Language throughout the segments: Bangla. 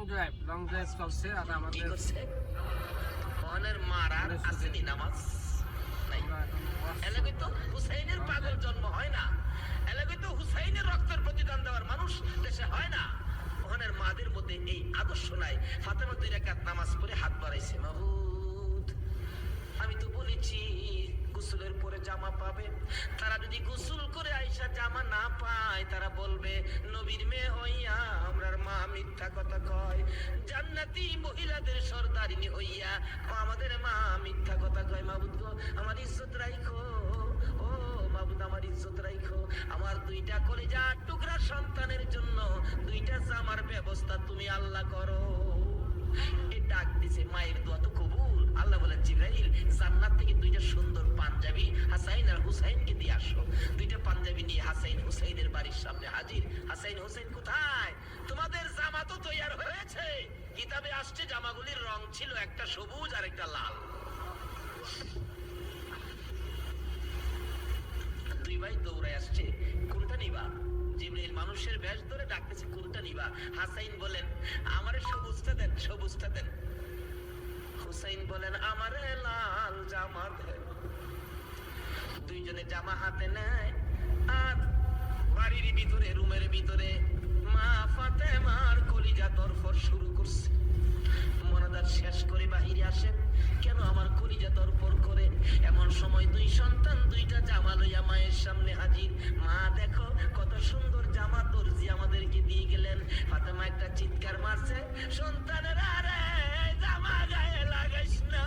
লং ড্রাইভ চলছে আর কি আমাদের করছে ওখানের মারার আসেনি নামাজ নাই। এলাকায় তো হুসাইনের পাগল জন্ম হয় না, এলাকায় তো হুসাইনের রক্তের প্রতিদান দেওয়ার মানুষ দেশে হয় না। ওখানের মাদের মধ্যে এই আদর্শ নাই। ফাতেমা 2 রাকাত নামাজ পড়ে হাত বাড়াইছে, মাবুদ আমি তো বলেছি গোসলের পরে জামা পাবে, তারা যদি গোসল করে আইসা জামা না পায় তারা বলবে নবীর মেয়ে হইয়া আমরার মা মিথ্যা কথা কয়, জান্নাতি মহিলাদের সর্দারিনী হইয়া আমাদের মা মিথ্যা কথা কয়। মাবুদ গো আমার ইজ্জত রাখো, ও মাবুদ আমার ইজ্জত রাখো, আমার 2টা কলিজার টুকরা সন্তানের জন্য 2টা জামার ব্যবস্থা তুমি আল্লাহ করো। এই ডাক দিছে, মায়ের দোয়া তো কবুল। আল্লাহ বলেন জিবরাইল জান্নাত থেকে 2টা সুন্দর পাঞ্জাবি হাসাইন আর হুসাইনকে দিয়ে আসো। 2টা পাঞ্জাবি নিয়ে হাসাইন হুসাইনের বাড়ির সামনে হাজির। হাসাইন হুসাইন কোথায়? তোমাদের জামা তো তৈয়ার হয়েছে। কিতাবে আসছে জামাগুলির রং ছিল একটা সবুজ আর একটা লাল। 2 ভাই দৌড়ায় আসছে, কোনটা নিবা? জিবরাইল মানুষের বেশ ধরে ডাকতেছে, কোনটা নিবা? হাসাইন বলেন আমারে সবুজটা দেন, সবুজটা দেন। হুসাইন বলেন আমারে লাল জামা দেন। 2 জনে জামা হাতে নেয় আর বাড়ির ভিতরে রুমের ভিতরে মা ফাতেমার কলিজা দরফর শুরু করছে। মনাদার শেষ করে বাহিরে আসেন, কেন আমার কলিজা দরপর করে? এমন সময় 2 সন্তান 2টা জামা লইয়া মায়ের সামনে হাজির। মা দেখো কত সুন্দর জামা দর্জি আমাদেরকে দিয়ে গেলেন। ফাতেমা একটা চিৎকার মারছে, সন্তানেরা রে জামা গায়ে লাগাইস না,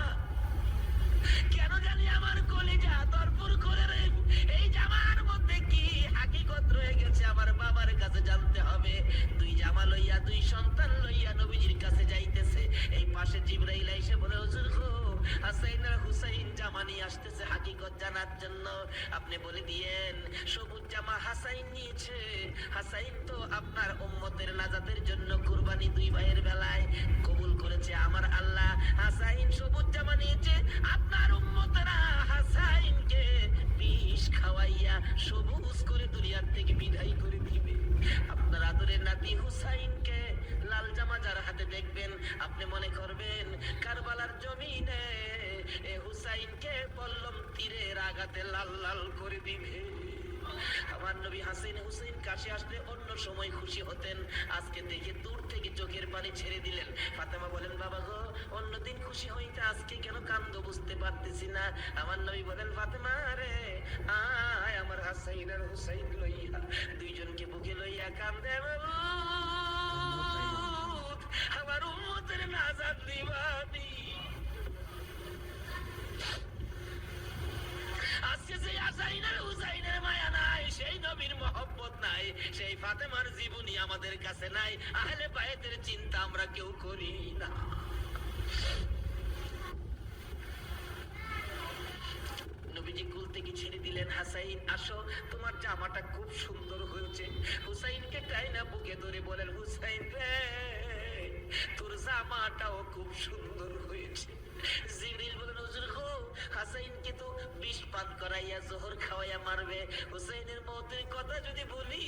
কেন জানি আমার কলিজা দরপুর করে রে। এই জামার মধ্যে কি হাকিকত রয়ে গেছে আমার বাবার কাছে জানতে হবে। 2 জামা লইয়া 2 সন্তান লইয়া নবীজির কাছে যাইতেছে। এই পাশে জিবরাইল এসে বলে হুজুর গো হাসাইন আর হুসাইন জামা নিয়ে আসতেছে হাকিকত জানার জন্য, আপনি বলে দিয়েন সবুজ জামা হাসাইন নিয়েছে। হাসাইন তো আপনার উম্মতের নাজাতের জন্য কুরবানি 2 ভাইয়ের বেলায় কবুল করেছে আমার আল্লাহ। হাসাইন সবুজ জামা নিয়েছে, আপনার উম্মতেরা হাসাইনকে বিষ খাওয়াইয়া সবুজ করে দুনিয়ার থেকে বিদায় করে দিবে। আপনার আদরের নাতি হুসাইনকে লাল জামা যার হাতে দেখবেন আপনি মনে করবেন কারবালার জমিনে হুসাইনকে বললাম তীরের আঘাতে লাল লাল করে দিবে। আমার নবী হাসাইন হুসাইন কাছে আসলে অন্য সময় খুশি হতেন, আজকে দেখে দূর থেকে চোখের পানি ছেড়ে দিলেন। ফাতেমা বলেন বাবা গো অন্যদিন খুশি হইতে আজকে কেন কান্দো বুঝতে পারতেছি না। আমার নবী বলেন ফাতেমা রে আয় আমার হাসাইন আর হুসাইন লইয়া 2 জনকে বুকে লইয়া কান্দে, আমার উম্মতের নাজাত দিবানি। আজকে সেই হাসাইন আর হুসাইনের মায়া নাই, সেই নবীর মহব্বত নাই, সেই ফাতেমার জীবনী আমাদের কাছে নাই, আহলে বায়তের চিন্তা আমরা কেউ করি না। নবীজি কুল থেকে ছেড়ে দিলেন, হাসাইন আসো তোমার জামাটা খুব সুন্দর হয়েছে। হুসাইনকে টাইনা বুকে ধরে বলেন হুসাইন রে তোর জামাটাও খুব সুন্দর হয়েছে। জিবরিল বলেন হুজুর গো হাসাইনকে তো বিষ পান করাইয়া জোহর খাওয়াইয়া মারবে, হুসাইনের মতের কথা যদি বলি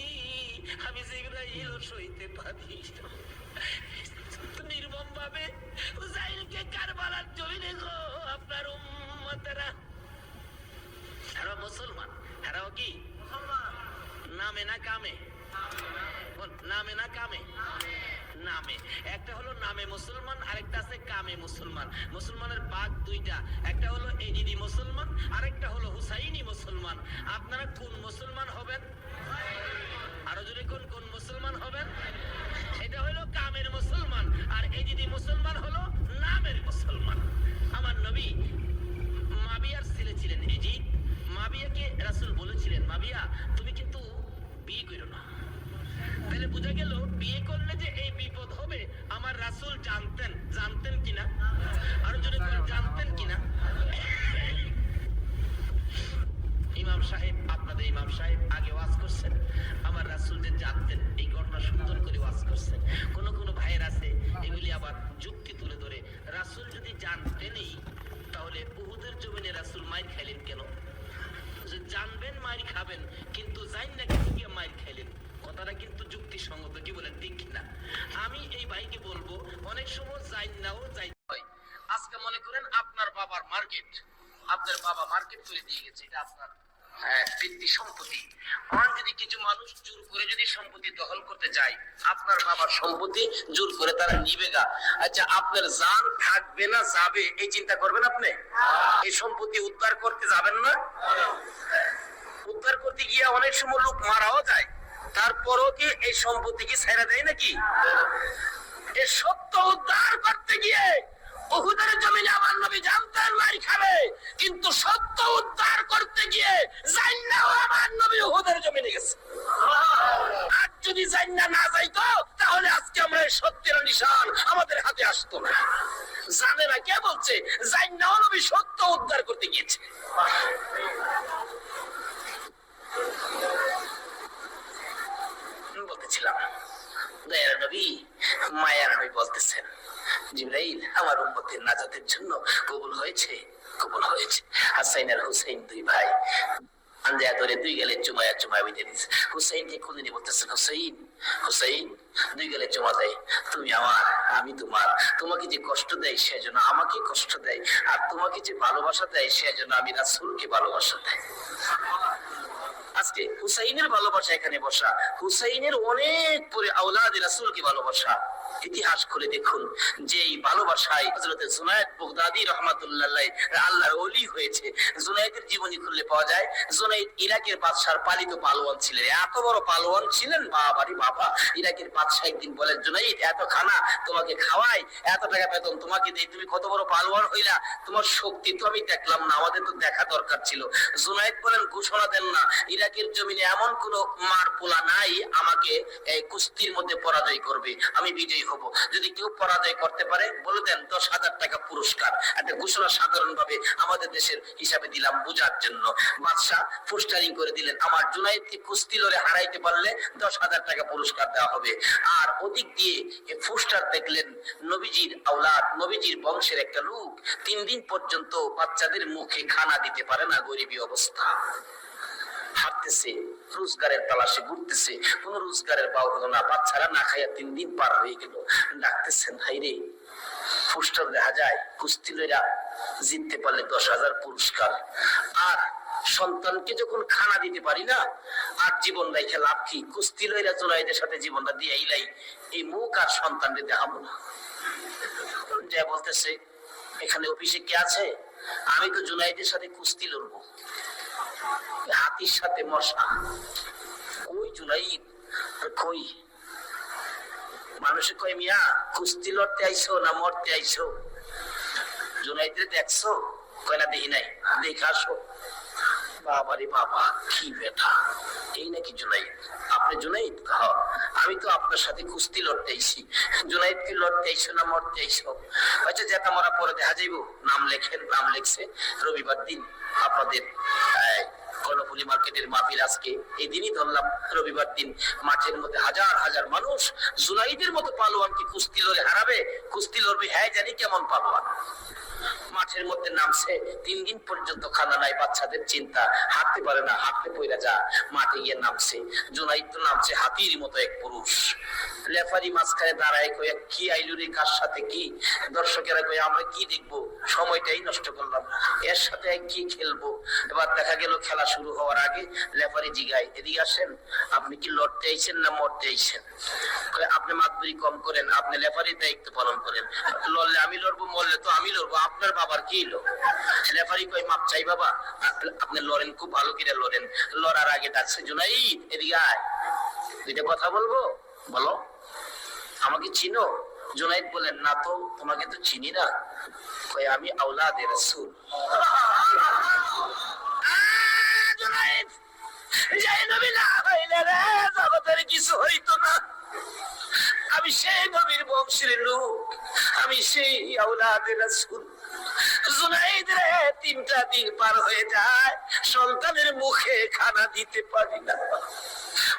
আমি জিবরাইল সইতে পারি না। নির্মম ভাবে হুসাইনকে কারবালার জমিনে গো আপনার উম্মতেরা, এরা মুসলমান, এরাও কি নামে না কামে? নামে না কামে? নামে। একটা হলো নামে মুসলমান, আরেকটা আছে কামে মুসলমান। মুসলমানের ভাগ 2টা, একটা হলো এজিদি মুসলমান, আরেকটা হলো হুসাইনি মুসলমান। আপনারা কোন মুসলমান হবেন? আরো জোরে কোন কোন মুসলমান হবেন? এটা হলো কামের মুসলমান, আর এজিদি মুসলমান হলো নামের মুসলমান। আমার নবী মাবিয়ার ছেলে ছিলেন এজিদ। মাবিয়াকে রাসূল বলেছিলেন মাবিয়া তুমি কিন্তু বিয়ে করো না। তাহলে বোঝা গেল বিয়ে করলে যে এই বিপদ হবে আমার রাসূল জানতেন। জানতেন কিনা? আরো যদি জানতেন কিনা? ইমাম সাহেব, আপনাদের ইমাম সাহেব আগে ওয়াজ করছেন, আমার রাসূল যে জানতেন এই ঘটনা সুন্দর করে ওয়াজ করছেন। কোন কোন ভাইয়ের আছে এগুলি আবার যুক্তি তুলে ধরে, রাসূল যদি জানতেনই তাহলে উহুদের জমিনে রাসূল মাইর খাইলেন কেন? জানবেন মাইর খাবেন কিন্তু জান না কি মাইর খাইলেন, কথাটা কিন্তু যুক্তিসঙ্গত, কি বলেন ঠিক কিনা? আমি এই ভাইকে বলবো অনেক সময় যাই নাও যাই হয়। আজকে মনে করেন আপনার বাবার মার্কেট, আপনার বাবা মার্কেট করে দিয়ে গেছে, এটা আপনার ব্যক্তি সম্পত্তি। যদি কিছু মানুষ জোর করে যদি সম্পত্তি দখল করতে চায়, আপনার বাবার সম্পত্তি জোর করে তারা নিবে গা। আচ্ছা, আপনার জান থাকবে না যাবে এই চিন্তা করবেন আপনি? এই সম্পত্তি উদ্ধার করতে যাবেন না? উদ্ধার করতে গিয়ে অনেক সময় লোক মারাও যায়, তারপরও কি এই সম্পত্তি কি ছেড়ে দেয় নাকি? এই সত্য উদ্ধার করতে গিয়ে উহুদের জমিনে আমার নবী জানতেন মার খাবে, কিন্তু সত্য উদ্ধার করতে গিয়ে জান্নাও আমার নবী উহুদের জমিনে গেছে। আর যদি জান্না না যাইতো তাহলে আজকে আমরা এই সত্যের নিশান আমাদের হাতে আসতো না। জানে না কে বলছে? জান্নাও নবী সত্য উদ্ধার করতে গিয়েছে। বলতেছিলাম দয়ার নবী, মায়ার নবী বলতেছেন, জিবরাইল আমার উম্মতের নাজাতের জন্য কবুল হয়েছে, কবুল হয়েছে। হাসাইন আর হুসাইন দুই ভাই আন্দায়া ধরে দুই গেলে চুমায়া চুমায়া বিতে দিচ্ছে। হুসাইনকে খুলে নিয়ে বলতেছেন, হুসাইন হুসাইন, দুই গেলে চুমা দেয়, তুমি আমার আমি তোমার। তোমাকে যে কষ্ট দেয় সেজন্য আমাকে কষ্ট দেয়, আর তোমাকে যে ভালোবাসা দেয় সেজন্য আমি রাসূলকে ভালোবাসা দেয়। আজকে হুসাইনের ভালোবাসা এখানে বসা, হুসাইনের অনেক পরে আওলাদ রাসূলকে ভালোবাসা। ইতিহাস খুলে দেখুন, যে এই ভালোবাসায় হযরত জুনায়েদ বাগদাদী রাহমাতুল্লাহ আলাইহি আল্লাহর ওলি হয়েছে। জুনায়েদের জীবনী খুললে পাওয়া যায়, জুনায়েদ ইরাকের বাদশার পালিত পালোয়ান ছিলেন। এত বড় পালোয়ান ছিলেন, বাবারে বাবা। ইরাকের বাদশা একদিন বলেন, জুনায়েদ এত খানা তোমাকে খাওয়াই, এত টাকা বেতন তোমাকে দেই, তুমি কত বড় পালোয়ান হইলা, তোমার শক্তি তো আমি দেখলাম না, আমাদের তো দেখা দরকার ছিল। জুনায়েদ বলেন, ঘোষণা দেন না, ইরাকের জমিনে এমন কোন মার পোলা নাই আমাকে এই কুস্তির মধ্যে পরাজয় করবে, আমি বিজয়ী হব। যদি কেউ পরাজয় করতে পারে বলে দেন 10,000 টাকা পুরস্কার। একটা ঘোষণা সাধারণ ভাবে আমাদের দেশের হিসাবে দিলাম বোঝার জন্য। বাদশাহ পোস্টারিং করে দিলেন, আমার জুনায়েদকে কুস্তি লড়ে হারাইতে পারলে 10,000 টাকা পুরস্কার দেওয়া হবে। আর ওদিক দিয়ে এই পোস্টার দেখলেন নবীজির আওলাদ, নবীজির বংশের একটা লোক 3 দিন পর্যন্ত বাচ্চাদের মুখে খানা দিতে পারে না, গরিবী অবস্থা। হাঁটতেছে, রোজগারের তালাশে ঘুরতেছে, কোন রোজগারের পাও হলো না, বাচ্চারা না খাইয়া 3 দিন পার হয়ে গেল। ডাকতেছেন, হাইরে পোস্টার দেখা যায় কুস্তি লইরা জিততে পারলে 10,000 পুরস্কার, আর সন্তানকে যখন খানা দিতে পারি না, আর জীবন রেখে লাভ কি? কুস্তি লইরা জুনায়েদের সাথে জীবনটা দিয়ে আইলাই, এই মুখ আর সন্তানকে দেখাবো না। যা বলতেছে, এখানে অফিসে কে আছে? আমি তো জুনায়েদের সাথে কুস্তি লড়বো, হাতির সাথে মশা। কই জুনায়েদ, কই? মানুষে কই, মিয়া কুস্তি লড়তে আইছো না মরতে আইছো? জুনায়েদরে দেখছো? কয় না, দেখি নাই। দেখে আসো। বাবারে বাবা, কি বেটা, এই নাকি জুনায়েদ? আপনি জুনায়েদ? হ্যাঁ, আমি তো আপনার সাথে কুস্তি লড়তে আইছি। জুনায়েদ কি লড়তে আইছো না মরতে আইছো? আচ্ছা, যেটা মরা পরে দেখা যাইব। নাম লেখেন। নাম লেখছে। রবিবার দিন আপনাদের কর্ণফুলী মার্কেটের মাহফিল আজকে এই দিনই ধরলাম। রবিবার দিন মাঠের মধ্যে হাজার হাজার মানুষ জুনায়েদের মতো পালোয়ানকে কুস্তি লড়ে হারাবে। কুস্তি লড়বে, হ্যাঁ জানি কেমন পালোয়ান। মাঠের মধ্যে নামছে, 3 দিন পর্যন্ত খানা নাই, বাচ্চাদের চিন্তা, হাঁটতে পারে না, হাঁটতে পয়রা যা। মাঠে গিয়ে নামছে, জুনায়েদ তো নামছে হাতির মতো এক পুরুষ। লেফারি মাঝখানে দাঁড়ায়, কয়ে কি আইলু রে, কার সাথে কি? দর্শকেরা কয়ে আমরা কি দেখবো, সময়টাই নষ্ট করলাম, এর সাথে কি খেলবো? এবার দেখা গেল খেলা শুরু হওয়ার আগে লেফারি জিগায়, এদিকে আসেন, আপনি কি লড়তে আইছেন না মরতে আইছেন? আপনি মাতবরি কম করেন, আপনি লেফারির দায়িত্ব পালন করেন। লড়লে আমি লড়বো, মরলে তো আমি লড়বো, আপনার বাবার কি হলো? রেফারি কই, মাপ চাই বাবা, আপনি লড়েন, খুব ভালো করে লড়েন। লড়ার আগে ডাকছে, জুনায়েদ এদিকে আয়, দুইটা কথা বলবো। বলো। আমাকে চিনো? জুনায়েদ বলেন, না তো, তোমাকে তো চিনি না। কই, আমি আওলাদে রাসূল। জুনায়েদ, যে নবী না হইলে রে জগতের কিছু হইতো না। আমি সেই নবীর বংশের লোক, আমি সেই আওলাদে রাসূল। জুনায়েদ রে, 3টা দিন পার হয়ে যায়, সন্তানের মুখে খানা দিতে পারি না।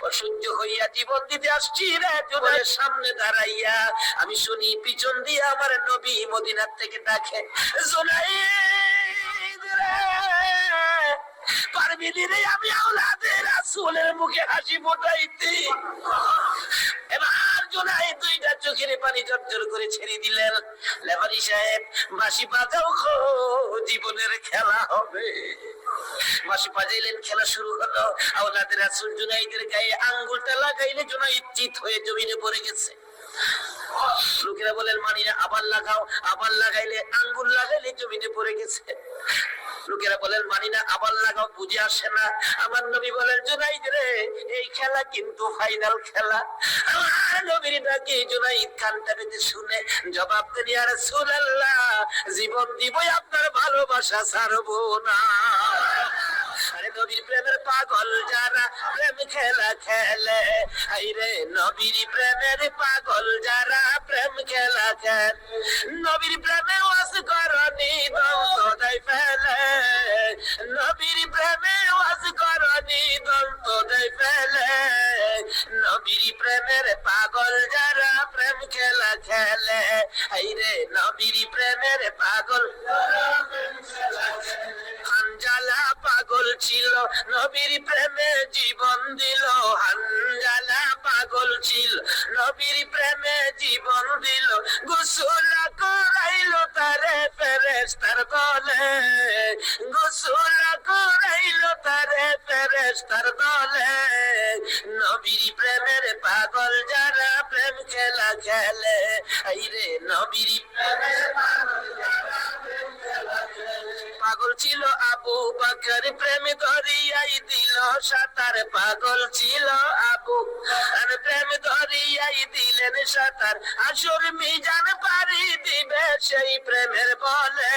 অসহ্য হইয়া জীবন দিতে আসছি রে, তোদের সামনে দাঁড়াইয়া আমি শুনি পিছন দিয়ে আমার নবী মদিনার থেকে ডাকে, জুনায়েদ রে, পারবি রে আমি আওলাদে রাসূলের মুখে হাসি ফোটাইতে? এবার জোনাই দুইটা চোখের পানি ঝরঝর করে ছেড়ে দিলেন। লেভারি সাহেব বাঁশি বাজাও খো, জীবনের খেলা হবে। বাঁশি বাজাইলেন, খেলা শুরু হলো। আওলাদের রাসূল জুনাইদের গায়ে আঙ্গুলটা লাগাইলে জুনাইদ চিত হয়ে জমিনে পড়ে গেছে। লোকেরা বলেন মানি না, আবার লাগাও। আবার লাগাইলে, আঙ্গুল লাগাইলে জমিনে পড়ে গেছে। লোকেরা বলেন মানি না, আবার লাগাও, বুঝে আসে না। আমার নবী বলেন জুনাইদ রে, এই খেলা কিন্তু ফাইনাল খেলা। আমার নবীর ডাকে জুনাইদ কানটা পেতে শুনে জবাব দেন, ইয়া রাসূলুল্লাহ, জীবন দিবই, আপনার ভালোবাসা ছাড়বো না। আরে নবীর প্রেমের পাগল যারা প্রেম খেলা খেলে, আইরে নবীর প্রেমের পাগল যারা প্রেম খেলা খেলে, নবীর প্রেমে ওয়াজ করনি দন্তদাই ফেলে, নবীর প্রেমে ওয়াজ করনি দন্তদাই ফেলে, নবীর প্রেমের পাগল যারা প্রেম খেলা খেলে, আইরে নবীর প্রেমের পাগল হানজালা পাগল ছিল, নবীর প্রেমে জীবন দিল। হানজালা পাগল ছিল, নবীর প্রেমে জীবন দিল। গোসল করাইল তারে ফেরেশতার দলে, গোসল করাইল তারে ফেরেশতার দলে। নবীর প্রেমের পাগল যারা প্রেম খেলা খেলে, আইরে নবীর প্রেমের পাগল যারা প্রেম খেলা খেলে। পাগল ছিল আবু বকর, প্রেম ধরিয়াই দিল সাঁতার। পাগল ছিল আবু আর প্রেম ধরিয়াই দিলেন সাঁতার। আসর মিজান পারি দিবে সেই প্রেমের বলে,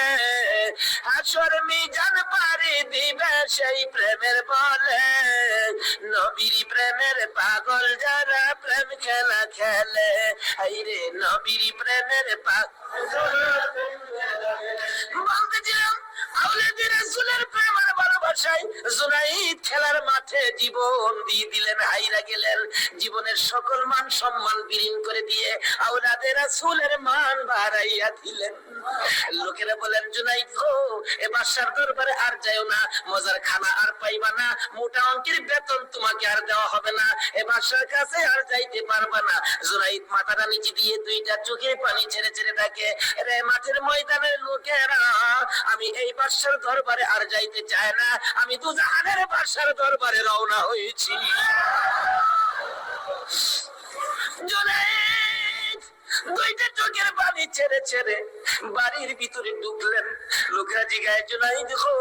আসর মিজান পারি দিবে সেই প্রেমের বলে। নবীর প্রেমের পাগল যারা প্রেম খেলা খেলে, আইরে নবীর প্রেমের পাগল। বলতেছিলাম আওলাদের রাসূলের প্রেম আর ভালোবাসায় জুনাইদ খেলার মাঠে জীবন দিয়ে দিলেন, হাইরা গেলেন। জীবনের সকল মান সম্মান বিলীন করে দিয়ে আওলাদের রাসূলের মান বাড়াইয়া দিলেন। লোকেরা বলেন জুনাইদ গো, এ বাদশার দরবারে আর যাও না, মজার খানা আর পাইবা না, মোটা অঙ্কের বেতন তোমাকে আর দেওয়া হবে না, এ বাদশার কাছে আর যাইতে পারবা না। জুনাইদ মাথাটা নিচে দিয়ে দুইটা চোখের পানি ছেড়ে ছেড়ে ডাকে, রে মাঠের ময়দানের লোকেরা, আমি এই বাদশার দরবারে আর যাইতে চাই না, আমি তো জাহানের বাদশার দরবারে রওনা হয়েছি। জুনাইদ দুইটা চোখের পানি ছেড়ে ছেড়ে বাড়ির ভিতরে ঢুকলেন। লোকেরা জিগায় জুনাইদ গো,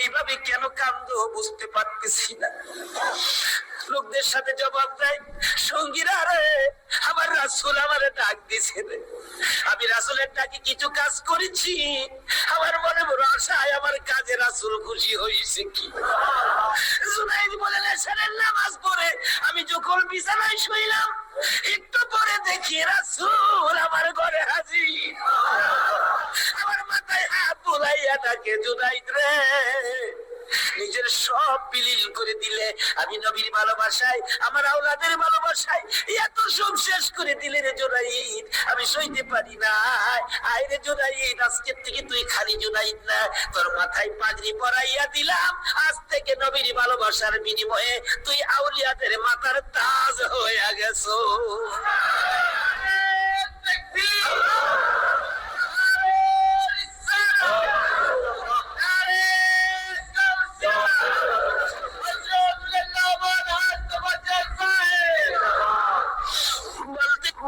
এইভাবে কেন কান্দো বুঝতে পারতেছি না। লোকদের সাথে জবাব দেয়, সঙ্গীরা রে, আমার রাসূল আমারে ডাক দিছে রে, আমি রাসূলের ডাকে কিছু কাজ করেছি, আমার মনে বড় আশায় আমার কাজে রাসূল খুশি হইছে কি। জুনাইদ বলেন এশারের নামাজ পড়ে আমি যখন বিছানায় শুইলাম, একটু পরে দেখি রাসূল আমার ঘরে হাজির। আমার মাথায় হাত বুলাইয়া ডাকে, জুনাইদ রে, নিজের সব বিলীন করে দিলে, আমি নবীর ভালোবাসায়, আমার আওলাদের ভালোবাসায় এত সব শেষ করে দিলে রে জুনাইদ, আমি সইতে পারি না। আইরে জুনাইদ, আজকের থেকে তুই খালি জুনাইদ না, তোর মাথায় পাগড়ি পরাইয়া দিলাম, আজ থেকে নবীর ভালোবাসার বিনিময়ে তুই আউলিয়াদের মাথার তাজ হয়ে গেছো।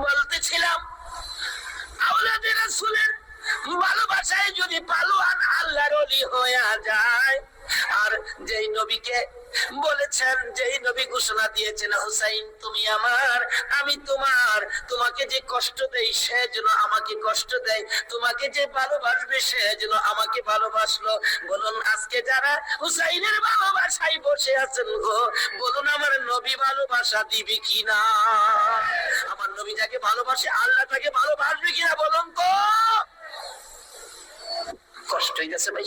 বলতেছিলাম আওলাদের রাসূলের ভালোবাসায় যদি পালোয়ান আল্লাহর ওলি হয়ে যায়, আর যেই নবীকে বলেছেন, যেই নবী ঘোষণা দিয়েছেন, হুসাইন তুমি আমার, আমি তোমার, তোমাকে যে কষ্ট দেয় সে যেন আমাকে কষ্ট দেয়, তোমাকে যে ভালোবাসবে সে যেন আমাকে ভালোবাসলো। বলুন আজকে যারা হুসাইনের ভালোবাসায় বসে আছেন গো, বলুন আমার নবী ভালোবাসা দিবে কিনা? আমার নবী যাকে ভালোবাসে আল্লাহ তাকে ভালোবাসবে কিনা বলুন তো? কষ্ট হয়ে গেছে ভাই,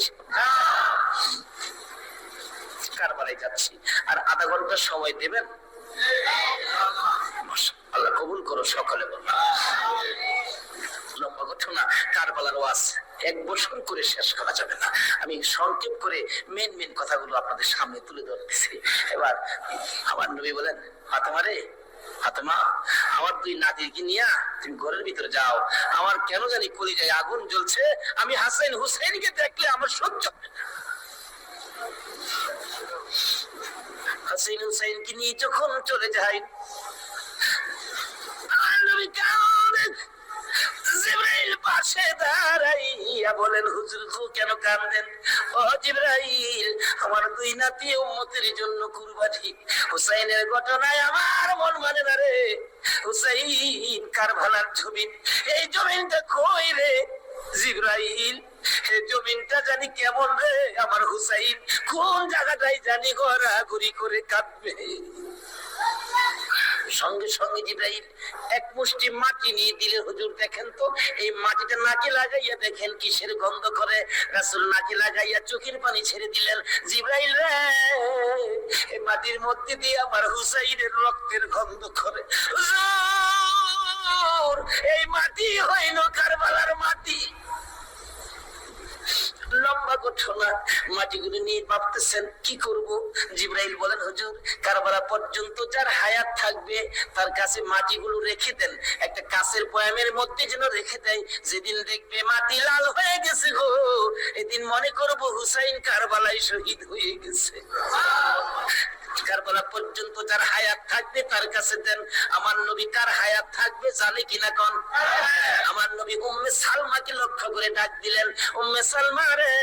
কারবালায় যাচ্ছি, আর আধা ঘন্টা সময় দেবেন? আল্লাহ কবুল করো সকলে। লম্বা ঘটনা, কারবালার ওয়াজ এক বছর করে শেষ করা যাবে না, আমি সংক্ষেপ করে মেন মেন কথাগুলো আপনাদের সামনে তুলে ধরতেছি। এবার আমার নবী বলেন, ফাতেমা রে, ফাতেমা, আমার দুই নাতিকে নিয়ে তুমি ঘরের ভিতরে যাও, আমার কেন জানি কলিজায় আগুন জ্বলছে, আমি হাসান হুসাইনকে দেখলে আমার সহ্য হয় না। হাসান হুসাইনকে নিয়ে যখন চলে যায়, জিবরাইল পাশে দাঁড়াইয়া বলেন, হুজুর কেন কাঁদেন? ও জিবরাইল, আমার দুই নাতি উম্মতের জন্য কুরবানি। হুসাইনের ঘটনায় আমার মন মানে না রে। হুসাইন কারবালার জমিন, এই জমিনটা কই রে জিবরাইল? এই জমিনটা জানি কেমন রে, আমার হুসাইন কোন জায়গাটাই জানি ঘোরাঘুরি করে কাঁদবে। সঙ্গে সঙ্গে জিবরাইল এক মুষ্টি মাটি নিয়ে দিলে, হুজুর দেখেন তো এই মাটিটা নাকে লাগাইয়া দেখেন কিসের গন্ধ করে। রাসূল নাকে লাগাইয়া চোখের পানি ছেড়ে দিলেন, জিবরাইল রে, এই মাটির মধ্যে দিয়ে আমার হুসাইনের রক্তের গন্ধ করে। হুজুর, এই মাটি হইল কারবালার মাটি। লম্বা ঘটনা, মাটিগুলো নিয়ে ভাবতেছেন কি করব। জিবরাইল বলেন, হুজুর কারবালা পর্যন্ত যার হায়াত থাকবে তার কাছে মাটিগুলো রেখে দেন, একটা কাঁচের বয়ামের মধ্যে যেন রেখে দেয়। যেদিন দেখবে মাটি লাল হয়ে গেছে গো, এদিন মনে করব হুসাইন কারবালায় শহীদ হয়ে গেছে। কারবালা পর্যন্ত যার হায়াত থাকবে তার কাছে দেন। আমার নবী কার হায়াত থাকবে জানে কিনা কোন? আমার নবী উম্মে সালমাকে লক্ষ্য করে ডাক দিলেন, উম্মে সালমা রে,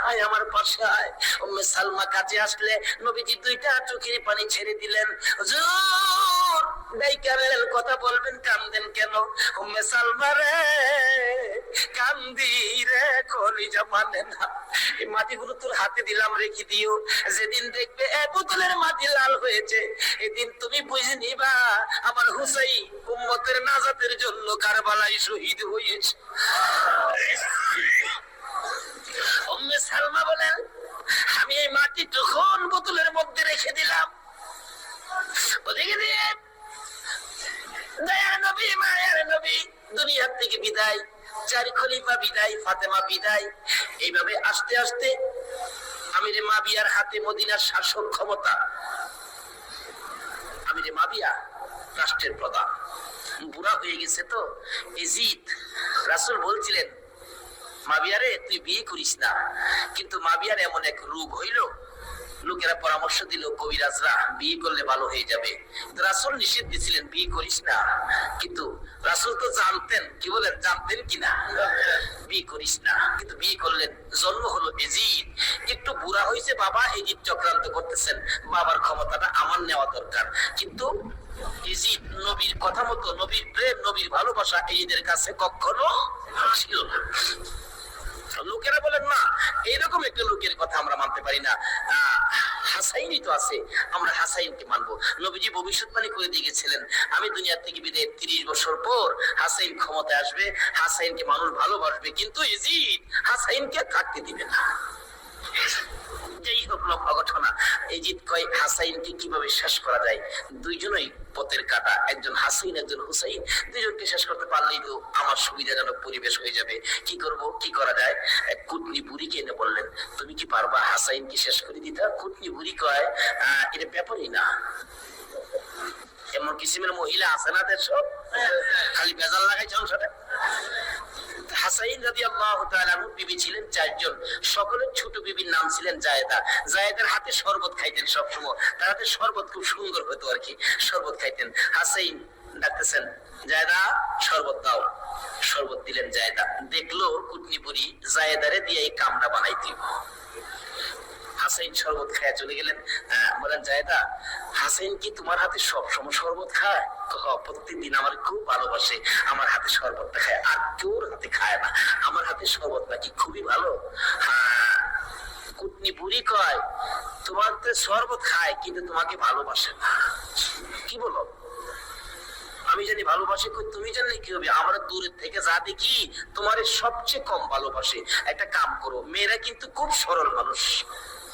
আয় আমার পাশে আয়। উম্মে সালমা কাছে আসলে নবীজি দুইটা চোখের পানি ছেড়ে দিলেন। হুজুর ডাইকারেন, কথা বলবেন, কান্দেন কেন? উম্মে সালমা রে, কান্দি রে, কলিজা মানে না। এই মাটিগুলো তোর হাতে দিলাম, রেখে দিও। যেদিন দেখবে এক বোতলের মাটি লাল হয়েছে, এদিন তুমি বুঝে নিবা আমার হুসাইন উম্মতের নাজাতের জন্য কারবালায় শহীদ হয়েছে। উম্মে সালমা বলেন, আমি এই মাটি তখন বোতলের মধ্যে রেখে দিলাম, ওদিকে দিয়ে দয়ার নবী, মায়ের নবী দুনিয়ার থেকে বিদায়, চার খলিফা বিদায়, ফাতেমা বিদায়। এইভাবে আস্তে আস্তে আমিরে মাবিয়ার হাতে মদিনার শাসক ক্ষমতা। আমিরে মাবিয়া রাষ্ট্রের প্রধান, বুড়া হয়ে গেছে তো এজিদ। রাসূল বলছিলেন, মাবিয়ারে তুই বিয়ে করিস না, কিন্তু মাবিয়ার এমন এক রোগ হইল, লোকেরা পরামর্শ দিল কবিরাজরা বিয়ে করলে ভালো হয়ে যাবে। রাসূল নিষেধ দিয়েছিলেন বিয়ে করিস না, কিন্তু রাসূল তো জানতেন, কি বলেন, জানতেন কিনা বিয়ে করিস না, কিন্তু বিয়ে করলেন। জন্ম হলো এজিদ। একটু বুড়া হয়েছে বাবা, এজিদ চক্রান্ত করতেছেন, বাবার ক্ষমতাটা আমার নেওয়া দরকার। কিন্তু এজিদ নবীর কথা মতো, নবীর প্রেম, নবীর ভালোবাসা এজিদের কাছে কখনো ছিল না। লোকেরা বলেন না, এইরকম একটা লোকের কথা আমরা মানতে পারি না, হাসাইনই তো আছে, আমরা হাসাইনকে মানবো। নবীজি ভবিষ্যৎবাণী করে দিয়ে গেছিলেন, আমি দুনিয়া থেকে বিদায় 30 বছর পর হাসাইন ক্ষমতায় আসবে, হাসাইনকে মানুষ ভালোবাসবে, কিন্তু এজিদ হাসাইনকে থাকতে দিবে না। যেই হোক লম্বা ঘটনা, এজিদ কয় হাসাইনকে কিভাবে শেষ করা যায়। দুইজনই পথের কাটা, একজন হাসাইন একজন হুসাইন, দুইজনকে শেষ করতে পারলেই তো আমার সুবিধাজনক পরিবেশ হয়ে যাবে। কি করব, কি করা যায়? এক কুটনি বুড়িকে এনে বললেন, তুমি কি পারবা হাসাইনকে শেষ করে দিতে? কুটনি বুড়ি কয়, এটা ব্যাপারই না। এমন কিসিমের মহিলা আছে না দেশ, খালি বেজাল লাগাই সংসারে। হাসাইন রাদিয়াল্লাহু তাআলা আনহু বিবি ছিলেন 4 জন, সকলের ছোট বিবির নাম ছিলেন জায়েদা। জায়েদার হাতে শরবত খাইতেন সবসময়, তার হাতে শরবত খুব সুন্দর হতো আর কি, শরবত খাইতেন। হাসাইন ডাকতেছেন, জায়েদা শরবত দাও। শরবত দিলেন জায়েদা, দেখলো কুটনি বুড়ি জায়েদারে দিয়ে এই কামড়া বানাই দিব। হাসাইন শরবত খায় চলে গেলেন। বলেন, জায়েদা হাসাইন কি তোমার হাতে সবসময় শরবত খায়? প্রত্যেকদিন আমার খুব ভালোবাসে, আমার হাতে শরবতটা খায়, আর কেউর হাতে খায় না, আমার হাতে শরবত নাকি খুবই ভালো। কুটনি বুড়ি কয়, তোমার তো শরবত খায় কিন্তু তোমাকে ভালোবাসে না। কি বলো? আমি জানি ভালোবাসে, তুমি জানলে কি হবে? আমরা দূরের থেকে যা দেখি তোমার সবচেয়ে কম ভালোবাসে। একটা কাম করো, মেয়েরা কিন্তু খুব সরল মানুষ,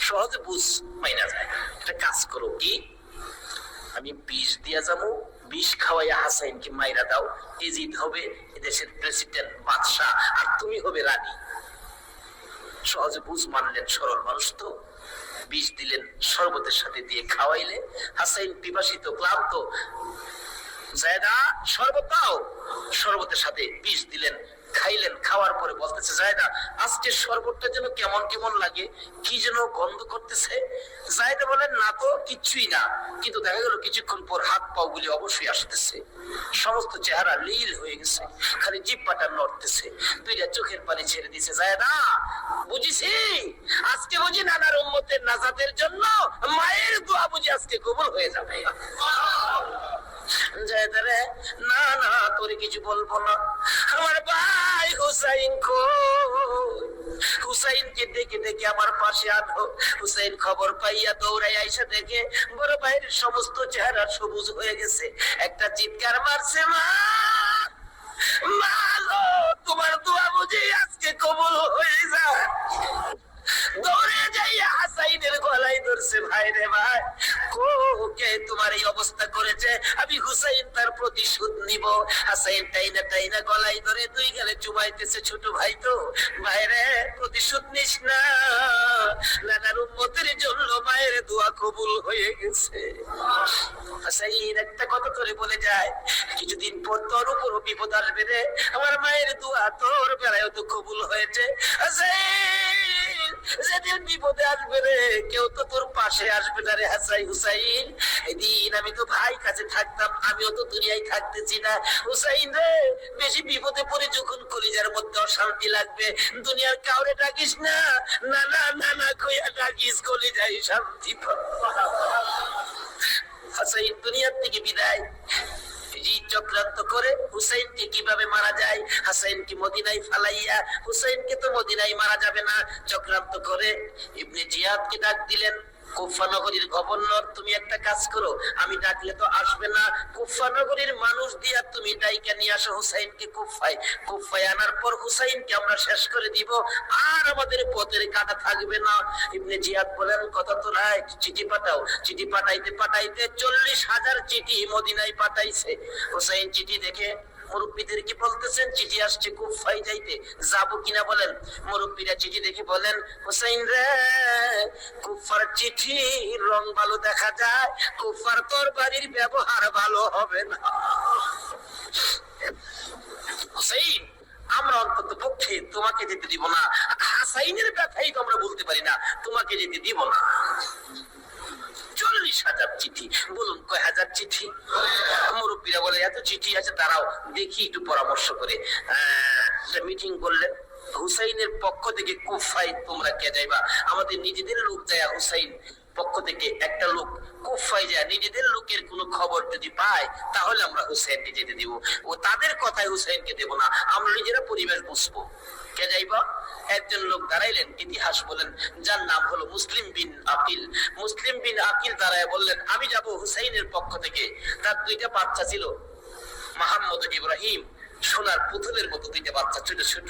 সহজে বুঝ পাইনা যায়। একটা কাজ করো, কি আমি বিষ দিয়া যাবো, বিষ খাওয়াইয়া হাসাইনকে মাইরা দাও, এজিদ হবে এদেশের প্রেসিডেন্ট, বাদশাহ, আর তুমি হবে রানী। সহজে বুঝ মানলেন, সরল মানুষ তো। বিষ দিলেন, শরবতের সাথে দিয়ে খাওয়াইলে হাসাইন পিপাসিত, ক্লান্ত, জায়দা শরবত দাও, শরবতের সাথে বিষ দিলেন, খাইলেন। খাওয়ার পরে বলতেছে জায়দা আজকের শরবতটা যেন কেমন কেমন লাগে, কি যেন গন্ধ করতেছে। জায়দা বলেন না তো কিচ্ছুই না, কিন্তু দেখা গেল কিছুক্ষণ পর হাত পাও গুলি অবশ্যই আসতেছে, সমস্ত চেহারা লীল হয়ে গেছে, খালি জিহ্বাটা নড়তেছে, দুইটা চোখের পানি ছেড়ে দিছে। জায়দা বুঝিছি আজকে বুঝি নানার উম্মতের নাজাতের জন্য মায়ের দোয়া বুঝি আজকে কবুল হয়ে যাবে। জায়দারে না না তোরে কিছু বলবো না, আমার ভাই হুসাইন কই, হুসাইনকে ডেকে ডেকে আমার পাশে আনো। হুসাইন খবর পাইয়া দৌড়াই আইসা দেখে বড় ভাইয়ের সমস্ত চেহারা সবুজ হয়ে গেছে, একটা চিৎকার মারছে মা, মা গো তোমার দোয়া বুঝি আজকে কবুল হয়ে যায়। দৌড়ে যাইয়া হাসাইনের গলায় ধরছে, ভাই রে ভাই কে তোমার এই অবস্থা করেছে, আমি হুসাইন তার প্রতিশোধ নিব। হাসাইন টাইনা টাইনা গলায় ধরে দুই গেলে চুমাইতেছে, ছোট ভাই তো ভাই রে প্রতিশোধ নিস না, নানার উম্মতের জন্য মায়ের দোয়া কবুল হয়ে গেছে। হাসাইন একটা কথা তোরে বলে যায়, কিছুদিন পর তোর উপর বিপদ আসবে রে, আমার মায়ের দোয়া তোর বেলায় তো কবুল হয়েছে। হাসাইন যেদিন বিপদে আসবে রে কেউ তো তোর পাশে আসবে না রে হাসাই হুসাইন, এদিন আমি তো ভাই কাছে থাকতাম, আমিও তো দুনিয়ায় থাকতেছি না। হুসাইন রে বেশি বিপদে পড়ে যখন কলিজার মধ্যে অশান্তি লাগবে দুনিয়ার কাউরে ডাকিস না, না না না না কইয়া ডাকিস, কলিজায় শান্তি পাবো। হাসাইন দুনিয়ার থেকে বিদায়, চক্রান্ত করে হুসাইনকে কিভাবে মারা যায়, হাসাইনকে মদিনায় ফালাইয়া, হুসাইনকে তো মদিনায় মারা যাবে না, চক্রান্ত করে ইবনে জিয়াদকে ডাক দিলেন। কুফা নগরীর গভর্নর তুমি একটা কাজ করো, আমি ডাকলে তো আসবে না, কুফা নগরীর মানুষ দিয়া তুমি ডাইকা নিয়ে আসো হুসাইনকে কুফায়, কুফায় আনার পর হুসাইনকে আমরা শেষ করে দিব, আর আমাদের পথের কাটা থাকবে না। ইবনে জিয়াদ বলেন কথা তো নাই, চিঠি পাঠাও। চিঠি পাঠাইতে পাঠাইতে 40,000 চিঠি মদিনায় পাঠাইছে। হুসাইন চিঠি দেখে মুরব্বীদেরকে বলতেছেন চিঠি আসছে কুফায় যাইতে, যাবো কিনা বলেন। মুরব্বীরা চিঠি দেখে বলেন হুসাইন রে কুফার চিঠি রং ভালো দেখা যায়, কুফার তোর বাড়ির ব্যবহার ভালো হবে না। হুসাইন আমরা অন্তত পক্ষে তোমাকে যেতে দিব না, হাসাইনের ব্যথাই তো আমরা বলতে পারি না, তোমাকে যেতে দিব না। 40,000 চিঠি, বলুন কয় হাজার চিঠি? মুরব্বীরা বলে এত চিঠি আছে, দাঁড়াও দেখি একটু পরামর্শ করে। মিটিং করলেন, হুসাইনের পক্ষ থেকে কুফায় তোমরা কে যাইবা, আমাদের নিজেদের লোক যায় হুসাইন পক্ষ থেকে একটা লোক কুফায় যায়, নিজেদের লোকের কোনো খবর যদি পায় তাহলে আমরা হুসাইনকে যেতে দিব, ও তাদের কথায় হুসাইনকে দেব না, আমরা নিজেরা পরিবেশ বুঝবো। কে যাইবা? একজন লোক দাঁড়াইলেন, ইতিহাস বলেন, যার নাম হলো মুসলিম বিন আকিল। মুসলিম বিন আকিল দাঁড়ায় বললেন আমি যাব হুসাইনের পক্ষ থেকে। তার দুইটা বাচ্চা ছিল, মুহাম্মদ ইব্রাহিম, সোনার পুতুলের মতো দুইটা বাচ্চা ছোট ছোট।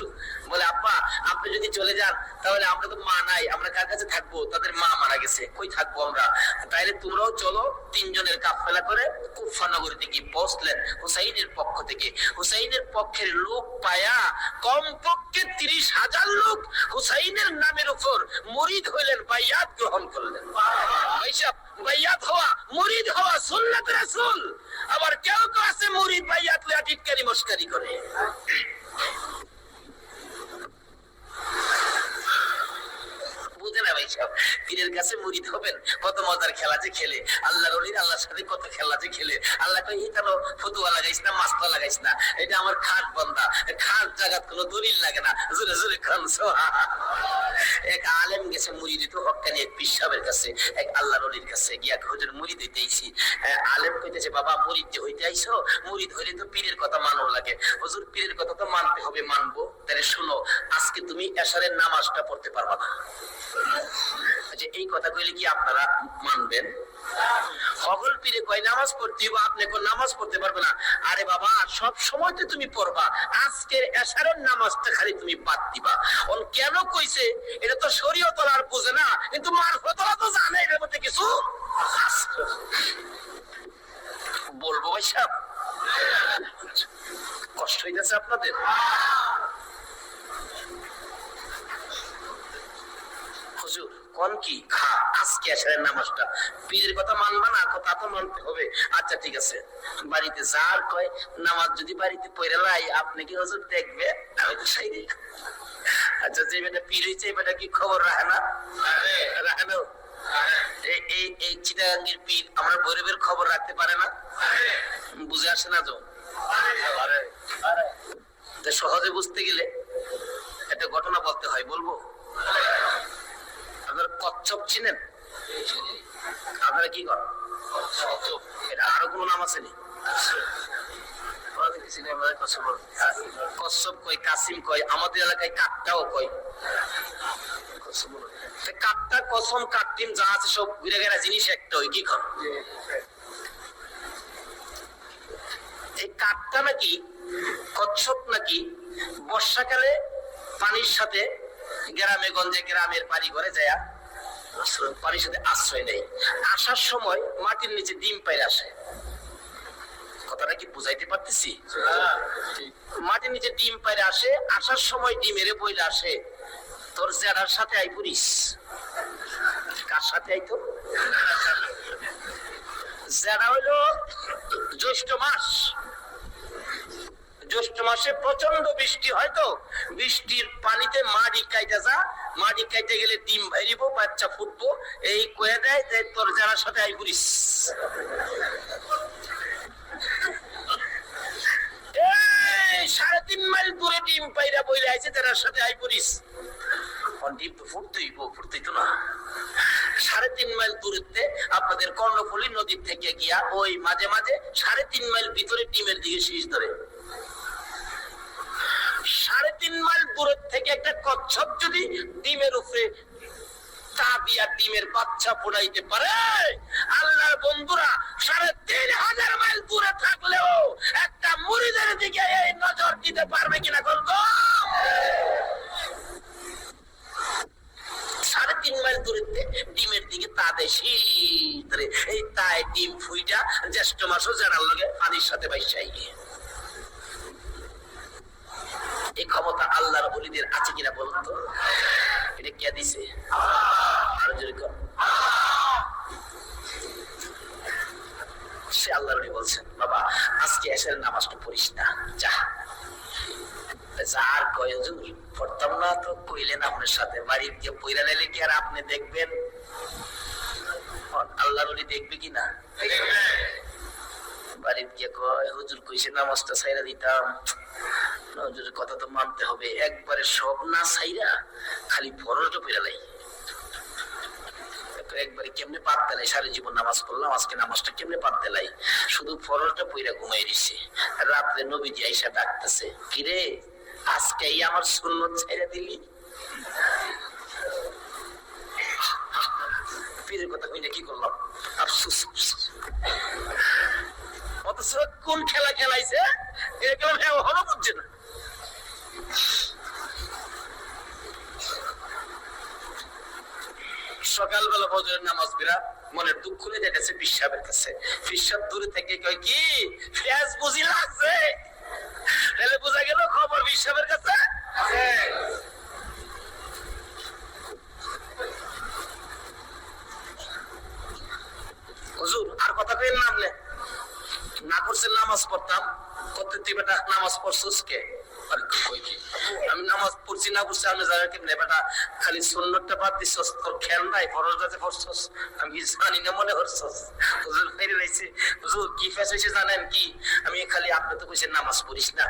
বলে আব্বা আপনি যদি চলে যান তাহলে আমরা তো মা নাই, আমরা কার কাছে থাকবো, তাদের মা মারা গেছে, কই থাকবো আমরা, তাইলে তোমরাও চলো। তিনজনের কাফেলা করে কুফা নগরীতে গিয়ে পৌঁছলেন হুসাইনের পক্ষ থেকে। হুসাইনের পক্ষের লোক পায়া কমপক্ষে 30,000 লোক হুসাইনের নামের উপর মুরিদ হইলেন, বাইয়াত গ্রহণ করলেন। ভাইসাব বাইয়াত হওয়া, মুরিদ হওয়া সুন্নাত রাসূল। আবার কেউ কেউ আছে মুরিদ বাইয়াত লয়া টিটকারি মস্কারি করে। বুঝে না ভাইসাব, পীরের কাছে মুরিদ হবেন, কত মজার খেলা যে খেলে, আল্লাহর ওলির আল্লাহর সাথে কত খেলা যে খেলে। আল্লাহ কই এখানে ফতুয়া লাগাইস না, মাস্তা লাগাইস না, এটা আমার খাট বান্দা, খাট জায়গাত কোনো দলিল লাগে না, জোরে জোরে খান। এক আলেম গেছে মুরিদ তো হক্কানি এক পীর সাহেবের কাছে, এক আল্লাহর ওলির কাছে গিয়া হুজুর মুরিদ হইতে আইছি। আলেম কইতেছে বাবা মুরিদ যে হইতে আইছো, মুরিদ হইলে তো পীরের কথা মানো লাগে। হুজুর পীরের কথা তো মানতে হবে, মানবো, তাহলে শুনো আজকে তুমি এশারের নামাজটা পড়তে পারবা না। যে এই কথা কইলে কি আপনারা মানবেন? সকল পীরে কয় নামাজ পড়তে হবে, আপনি কোন নামাজ পড়তে পারবে না। আরে বাবা সব সময় তো তুমি পড়বা, আজকের এশারের নামাজটা খালি তুমি বাদ দিবা। ওন কেন কইছে এটা তো শরীয়ত আর বুঝে না, কিন্তু মারফতরা তো জানে এর মধ্যে কিছু। বলবো ভাই সাহেব, কষ্ট হইতেছে আপনাদের? হুজুর কোন কি আজকে এশারের নামাজটা পীরের কথা মানবা না, কথা তো মানতে হবে। আচ্ছা ঠিক আছে, বাড়িতে যার কয় নামাজ যদি বাড়িতে পড়ে লাই আপনি কি হুজুর দেখবে? আমি তো সেই আচ্ছা, যে বেটা পীর হয়েছে এই বেটা কি খবর রাখে না? রাখে না। এই চিটাগাঙ্গের পীর আমরা গরিবের খবর রাখতে পারে না, বুঝে আসে না তো? সহজে বুঝতে গেলে একটা ঘটনা বলতে হয়, বলবো? আপনারা কচ্ছপ চিনেন? আপনারা কি করেন? এটা আরো কোনো নাম আছে নি? কচ্ছপ কয়, কাসিম কয়, আমাদের এলাকায় কাকটাও কয়। কাকটা, কসম, কাকটিম যা আছে সব ঘুরে গেরা জিনিস একটা, ওই কি কর? এই কাকটা নাকি, কচ্ছপ নাকি বর্ষাকালে পানির সাথে গ্রামে গঞ্জে গ্রামের বাড়ি ঘরে যায় পানির সাথে আশ্রয় নেই, আসার সময় মাটির নিচে ডিম পাইরে আসে। কথাটা কি বুঝাইতে পারতেছি? মাটির নিচে ডিম পাইরে আসে, আসার সময় ডিমের বইলে আসে তোর জেরার সাথে আই পুরিস। কার সাথে আইতো? জেরা হইলো জ্যৈষ্ঠ মাস। জ্যৈষ্ঠ মাসে প্রচন্ড বৃষ্টি হয়, তো বৃষ্টির পানিতে মাটি কাইটা যা, মাটি কাইতে গেলে ডিম বাইরিব, বাচ্চা ফুটবো, এই কয়ে দেয় যে তোর যারা সাথে আই পুরিস। 3.5 মাইল দূরে ডিম পাইরা বইলে আইছে তার সাথে আই পুরিস। ডিম তো ফুটতেই তো না। 3.5 মাইল দূরত্বে আপনাদের কর্ণফুলী নদীর থেকে গিয়া ওই মাঝে মাঝে 3.5 মাইল ভিতরে ডিমের দিকে শীষ ধরে। 3.5 মাইল দূরের থেকে একটা কচ্ছপ যদি ডিমের উপরে তা দিয়া ডিমের বাচ্চা ফোটাইতে পারে, আল্লাহর বন্ধুরা 3,500 মাইল দূরে থাকলেও একটা মুরিদের দিকে এই নজর দিতে পারবে কিনা বলতো? 3.5 মাইল দূরত্বে ডিমের দিকে তা দেশি ধরে, এই তাই ডিম ফুইটা জ্যৈষ্ঠ মাসও জানার লগে পানির সাথে বাইসাই গিয়ে। এই ক্ষমতা আল্লাহর ওলিদের আছে কিনা বলুন তো? এটা কে দিছে? আরো জোরে কর। সে আল্লাহর ওলি বলছেন, বাবা আজকে এশারের নামাজটা পড়িস না, যা। যার কয় হুজুর পড়তাম না, তো কইলেন আপনার সাথে বাড়ির গিয়ে পইরা নিলে কি আর আপনি দেখবেন? আল্লাহর ওলি দেখবে কিনা? বাড়ির গিয়ে কয় হুজুর কইছে নামাজটা ছাইরা দিতাম, হুজুরের কথা তো মানতে হবে, একবারে সব না ছাইরা খালি ফরজটা পড়া লাই। একবারে কেমনে পাত দেলাই, সারা জীবন নামাজ পড়লাম, আজকে নামাজটা কেমনে পাত দেলাই, শুধু ফরজটা পইরা ঘুমাই দিছে। রাত্রে নবীজি আইসা ডাকতেছে, কিরে আজকে আমার সুন্নত ছাইরা দিলি? পীরের কথা কইনা কি করলাম, আফসোস। অথচ কোন খেলা খেলাইছে এরকম হলো বুঝছে না। সকালবেলা ফজরের নামাজ বিরা মনের দুঃখ খুলে যেতেছে পিসাবের কাছে। পিসাব দূরে থেকে কয় কি পেঁয়াজ বুঝি লাগছে, তাহলে বোঝা গেল খবর পিসাবের কাছে। হুজুর আর কথা কই নামলে না করছেন নামাজ পড়তাম, কত তুই বেটা নামাজ পড়ছস কে? আমি নামাজ পড়ছি না পড়ছি আমি জানি কেমনে বেটা, খালি সুন্নতটা বাদ দিছস, তোর খেয়াল নাই ফরজটাতে পড়ছস, আমি জানি না মনে করছস। হুজুর ফেরে রইছে, হুজুর কি ফেস হইছে জানেন কি, আমি খালি আপনি তো কইছেন নামাজ পড়িস না,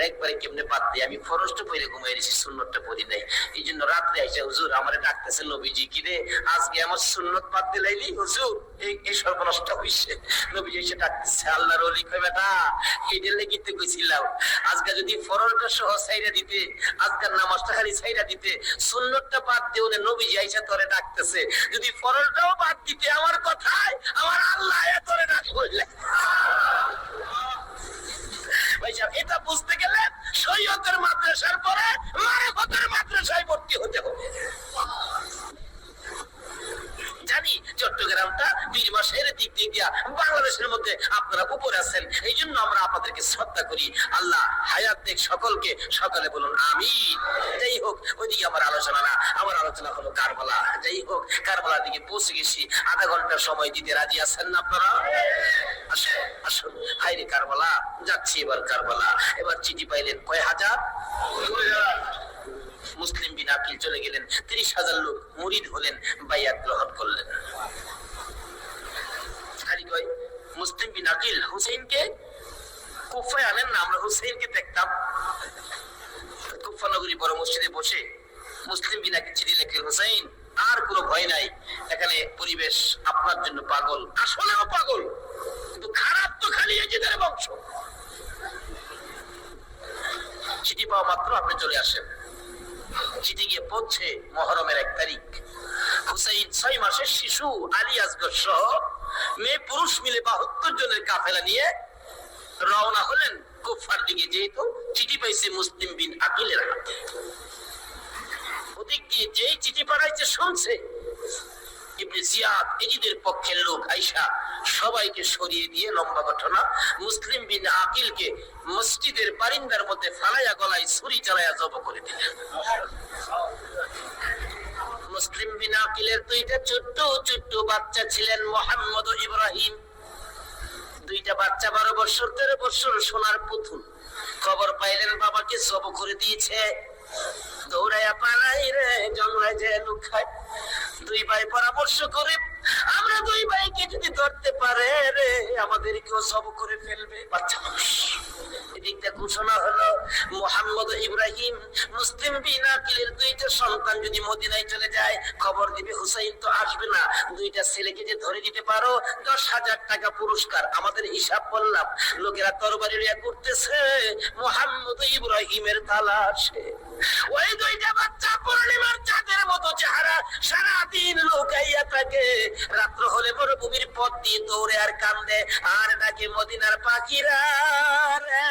একবারে কেমনে বাদ দিই, আমি ফরজটা পড়ে ঘুমাই দিছি, সুন্নতটা পড়ি নাই, এই জন্য রাত্রে আইসা হুজুর আমারে ডাকতেছে নবীজি, কি রে আজকে আমার সুন্নত বাদ দিলাইলি হুজুর, এই সর্বনষ্ট হইছে। নবীজি এসে ডাকতেছে, আল্লাহর ওলি কয় বেটা এইটার লাগি তো কইছিলাম আজকে যদি ফরজটা সহ ছাইরা দিতে, আজকের নামাজটা খালি ছাইরা দিতে, সুন্নতটা বাদ দিও না, নবীজি আইসা তোরে ডাকতেছে, যদি ফরজটাও বাদ দিতে আমার কথায় আমার আল্লাহ তোরে ডাক বললে। এটা বুঝতে গেলে শরীয়তের মাদ্রাসার পরে মারিফতের মাদ্রাসায় ভর্তি হতে হবে। জানি চট্টগ্রামটা 20 মাসের দিক দিক দিয়া বাংলাদেশের মধ্যে আপনারা উপরে আছেন, এই জন্য আমরা আপনাদেরকে শ্রদ্ধা করি। আল্লাহ হায়াত দেখ সকলকে, সকালে বলুন আমিন। যাই হোক, ওইদিকে আমার আলোচনা না, আমার আলোচনা হলো কারবালা। যাই হোক, কারবালার দিকে পৌঁছে গেছি। আধা ঘন্টার সময় দিতে রাজি আছেন না আপনারা? আসুন আসুন, হাইরে কারবালা, যাচ্ছি এবার কারবালা। এবার চিঠি পাইলেন কয় হাজার? মুসলিম বিন আকিল চলে গেলেন, 30,000 লোক মুরিদ হলেন, বাইয়াত গ্রহণ করলেন। খালি কয় মুসলিম বিন আকিল হুসেইনকে কুফায় আনেন না, আমরা হুসেইনকে দেখতাম। কুফা নগরী বড় মসজিদে বসে মুসলিম বিন আকিল চিঠি লিখলেন, হুসেইন আর কোনো ভয় নাই, এখানে পরিবেশ আপনার জন্য পাগল, আসলেও পাগল, কিন্তু খারাপ তো খালি এজিদের বংশ। চিঠি পাওয়া মাত্র আপনি চলে আসেন। চিঠি গিয়ে পৌঁছে মহরমের 1 তারিখ। হুসাইন 6 মাসের শিশু আলী আসগর সহ মেয়ে পুরুষ মিলে 72 জনের কাফেলা নিয়ে রওনা হলেন কুফার দিকে, যেহেতু চিঠি পাইছে মুসলিম বিন আকিলের হাতে। ওদিক দিয়ে যেই চিঠি পাঠাইছে শুনছে, ইবনে জিয়াদ এজিদের পক্ষের লোক আইসা সবাইকে সরিয়ে দিয়ে, লম্বা ঘটনা, মুসলিম বিন আকিলকে মসজিদের বারিন্দার মধ্যে ফালাইয়া গলায় ছুরি চালাইয়া জব করে দিলেন। মুসলিম বিন আকিলের 2টা ছোট্ট ছোট্ট বাচ্চা ছিলেন, মোহাম্মদ ও ইব্রাহিম। 2টা বাচ্চা 12 বছর 13 বছর, সোনার পুতুল। খবর পাইলেন বাবাকে জব করে দিয়েছে, দৌড়াইয়া পালাই রে জঙ্গলে যে লুকায়। 2 ভাই পরামর্শ করে, আমরা 2 ভাইকে যদি ধরতে পারে রে আমাদেরকেও জব করে ফেলবে, বাচ্চা মানুষ। এদিকটা ঘোষণা হলো, মুহাম্মদ ও ইব্রাহিম মুসলিম বিন আকিলের 2টা সন্তান যদি মদিনায় চলে যায়, খবর দিবে হুসাইন তো আসবে না, 2টা ছেলেকে যে ধরে দিতে পারো 10,000 টাকা পুরস্কার। আমাদের হিসাব বললাম, লোকেরা তরবারি নিয়ে ঘুরতেছে মুহাম্মদ ও ইব্রাহিমের তালাশে। ওই 2টা বাচ্চা পূর্ণিমার চাঁদের মতো চেহারা, সারাদিন লুকাইয়া থাকে। রাত্র হলে মরুভূমির পথ দিয়ে দৌড়ে আর কান্দে আর ডাকে, মদিনার পাখিরা রে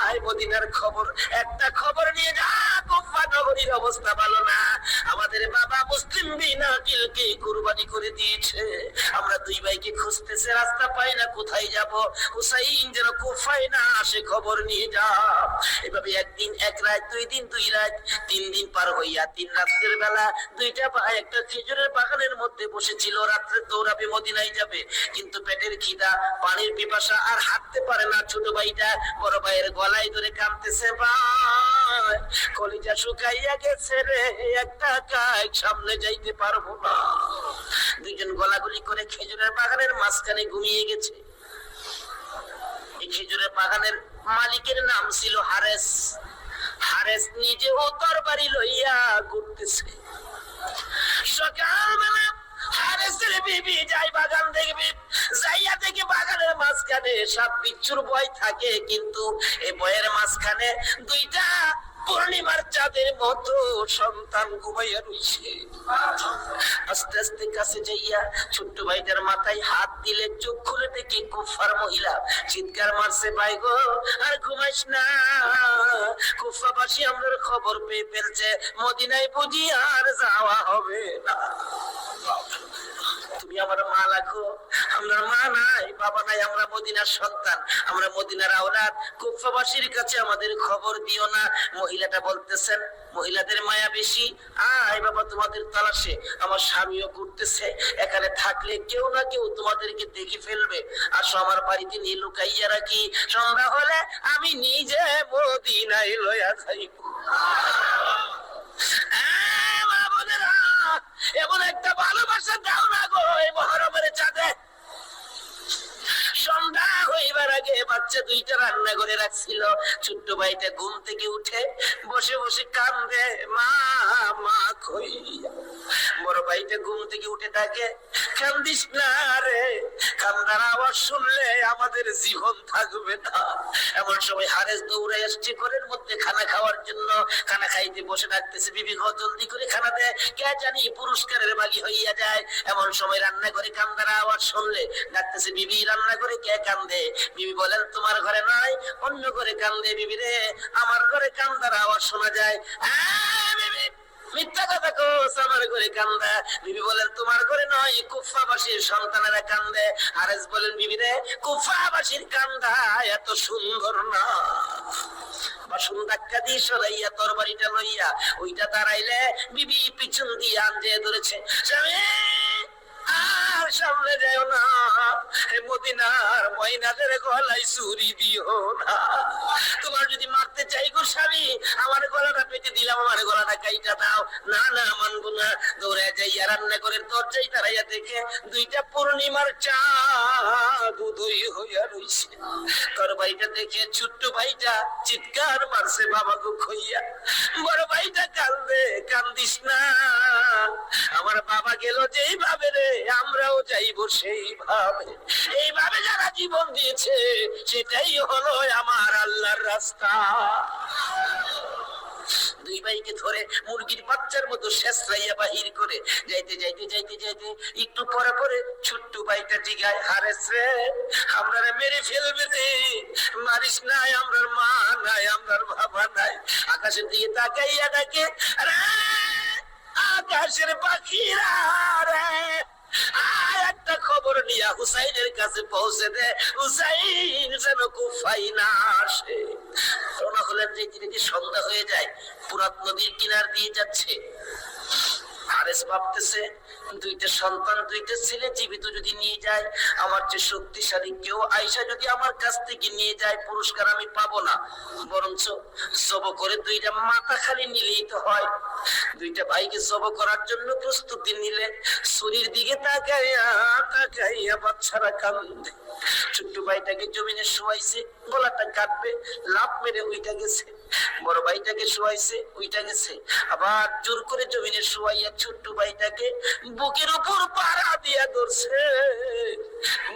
আয়, মদিনার খবর, একটা খবর নিয়ে যা, কুফা নগরীর অবস্থা ভালো না, আমাদের বাবা মুসলিম বিন আকিলকে কুরবানি করে দিয়েছে। আমরা 2 ভাইকে খুঁজতেছে, রাস্তা পাই না, কোথায় যাব? হুসাইন যেন কুফায় না আসে, খবর নিয়ে যা। এভাবে 1 দিন 1 রাত, 2 দিন 2 রাত, 3 দিন পার হইয়া 3 রাতের বেলা 2টা ভাই একটা খেজুরের বাগানের মধ্যে বসেছিল। রাত্রে দৌড়াবে, মদিনায় যাবে, কিন্তু পেটের খিদা, পানির পিপাসা, আর হাঁটতে পারে না। ছোট ভাইটা বড় ভাইয়ের গলায় ধরে কাঁদতেছে, ভাই কলিজা শুকাইয়া গেছে রে, একটা কাজ সামনে যাইতে পারবো না। 2জন গলাগুলি করে খেজুরের বাগানের মাঝখানে ঘুমিয়ে গেছে। এই খেজুরের বাগানের মালিকের নাম ছিল হারেস। হারেস নিজেও তরবারি লইয়া ঘুরতেছে। সকালবেলা হারেসের বিবি যাই বাগান দেখবে, যাইয়া দেখে বাগানের মাঝখানে সাপ বিচ্ছুর ভয় থাকে, কিন্তু এই ভয়ের মাঝখানে 2টা পূর্ণিমার চাঁদের মতো সন্তান ঘুমাইয়া রইছে। আস্তে আস্তে কাছে যাইয়া ছোট্ট ভাইটার মাথায় হাত দিলে, চোখ খুলে দেখি কুফার মহিলা চিৎকার মারছে, ভাই গো আর ঘুমাইস না, কুফাবাসী আমাদের খবর পেয়ে ফেলছে, মদিনায় বুঝি আর যাওয়া হবে না। তুমি আমার মা লাগো, আমরা মা নাই, বাবা নাই, আমরা মদিনার সন্তান, আমরা মদিনার আওলাদ, কুফাবাসীর কাছে আমাদের খবর দিও না। মহিলাটা বলতেছেন, মহিলাদের মায়া বেশি, আয় বাবা তোমাদের তালাশে, আমার স্বামীও ঘুরতেছে, এখানে থাকলে কেউ না কেউ তোমাদেরকে দেখে ফেলবে, আসো আমার বাড়িতে নিয়ে লুকাইয়া রাখি, সন্ধ্যা হলে আমি নিজে মদিনায় লইয়া যাইব। এমন একটা ভালোবাসা দাও না গো এই মহরমের চাঁদে। সন্ধ্যা হইবার আগে বাচ্চা 2টা রান্না করে রাখছিল। ছোট্ট ভাইটা ঘুম থেকে উঠে বসে বসে কান্দে, মা মা কই। বড় ভাইটা ঘুম থেকে উঠে থাকে, কান্দিস না রে, কান্দার আওয়াজ শুনলে আমাদের জীবন থাকবে না। এমন সময় হারেস দৌড়ে আসছে ঘরের মধ্যে খানা খাওয়ার জন্য। খানা খাইতে বসে ডাকতেছে, বিবি ঘর জলদি করে খানা দে, কে জানি পুরস্কারের বাগি হইয়া যায়। এমন সময় রান্না করে কান্দার আওয়াজ শুনলে ডাকতেছে, বিবি রান্না করে কে কান্দে? বিবি বলেন, তোমার ঘরে নয়, অন্য ঘরে কান্দে। বিবি রে, আমার ঘরে কান্দার আওয়াজ শোনা যায়। বিবি মিথ্যা কথা কোস, আমার ঘরে কান্দে। বিবি বলেন তোমার ঘরে নয়, কুফাবাসীর সন্তানেরা কান্দে। হারেস বলেন বিবি রে, কুফাবাসীর কান্দা এত সুন্দর না। বাসন ধাক্কা দিয়ে সরাইয়া তরবারিটা লইয়া ওইটা দাঁড়াইলে বিবি পিছন দিয়ে আনজে ধরেছে, স্বামী আর সামনে যাও না, মদিনার ময়নাদের গলায় ছুরি দিও না। তোমার যদি মারতে চাই গো স্বামী, আমার গলাটা পেটে দিলাম, আমার গলাটা কাইটা দাও। না না, মানবো না। দৌড়ে যাইয়া রান্না করে দরজায় দাঁড়াইয়া দেখে দুইটা পূর্ণিমার চাঁদ উদয় হইয়া রইছে। তরবারিটা দেখে ছোট্ট ভাইটা চিৎকার মারছে, বাবা গো খইয়া। বড় ভাইটা কান্দে, কান্দিস না, আমার বাবা গেল যেইভাবে রে আমরাও যাইবো সেইভাবে। এইভাবে যারা জীবন দিয়েছে সেটাই হলো আমার আল্লাহর রাস্তা। দুই ভাইকে ধরে মুরগির বাচ্চার মতো শেষরাইয়া বাহির করে যাইতে যাইতে যাইতে যাইতে একটু পরে পরে ছোট্ট ভাইটা জিগায়, হারেস রে আমরা মেরে ফেলবে রে, মারিস নাই, আমরার মা নাই, আমরার বাবা নাই। আকাশের দিকে তাকাইয়া ডাকে, আরে আকাশের পাখিরা রে, একটা খবর নিয়া হুসাইনের কাছে পৌঁছে দে, হুসাইন যেন কুফায় না আসে। রওনা হলেন, যে সন্ধ্যা হয়ে যায়, ফুরাত নদীর কিনার দিয়ে যাচ্ছে। হারেস ভাবতেছে, দুইটা সন্তান, দুইটা ছেলে জীবিত যদি নিয়ে যায়, আমার চেয়ে শক্তিশালী কেউ আইসা যদি আমার কাছ থেকে নিয়ে যায়, পুরস্কার আমি পাবো না, বরঞ্চ জব করে দুইটা মাথা খালি নিলেই তো হয়। দুইটা ভাইকে জব করার জন্য প্রস্তুতি নিলে শরীর দিকে তাকাইয়া তাকাইয়া বাচ্চারা কান্দে। ছোট্ট ভাইটাকে জমিনে শোয়াইছে, গলাটা কাটবে, লাফ মেরে উইটা গেছে। বড় ভাইটাকে শোয়াইছে, উইটা গেছে। আবার জোর করে জমিনে শোয়াইয়া ছোট্ট ভাইটাকে বুকের উপর পাড়া দিয়া ধরছে,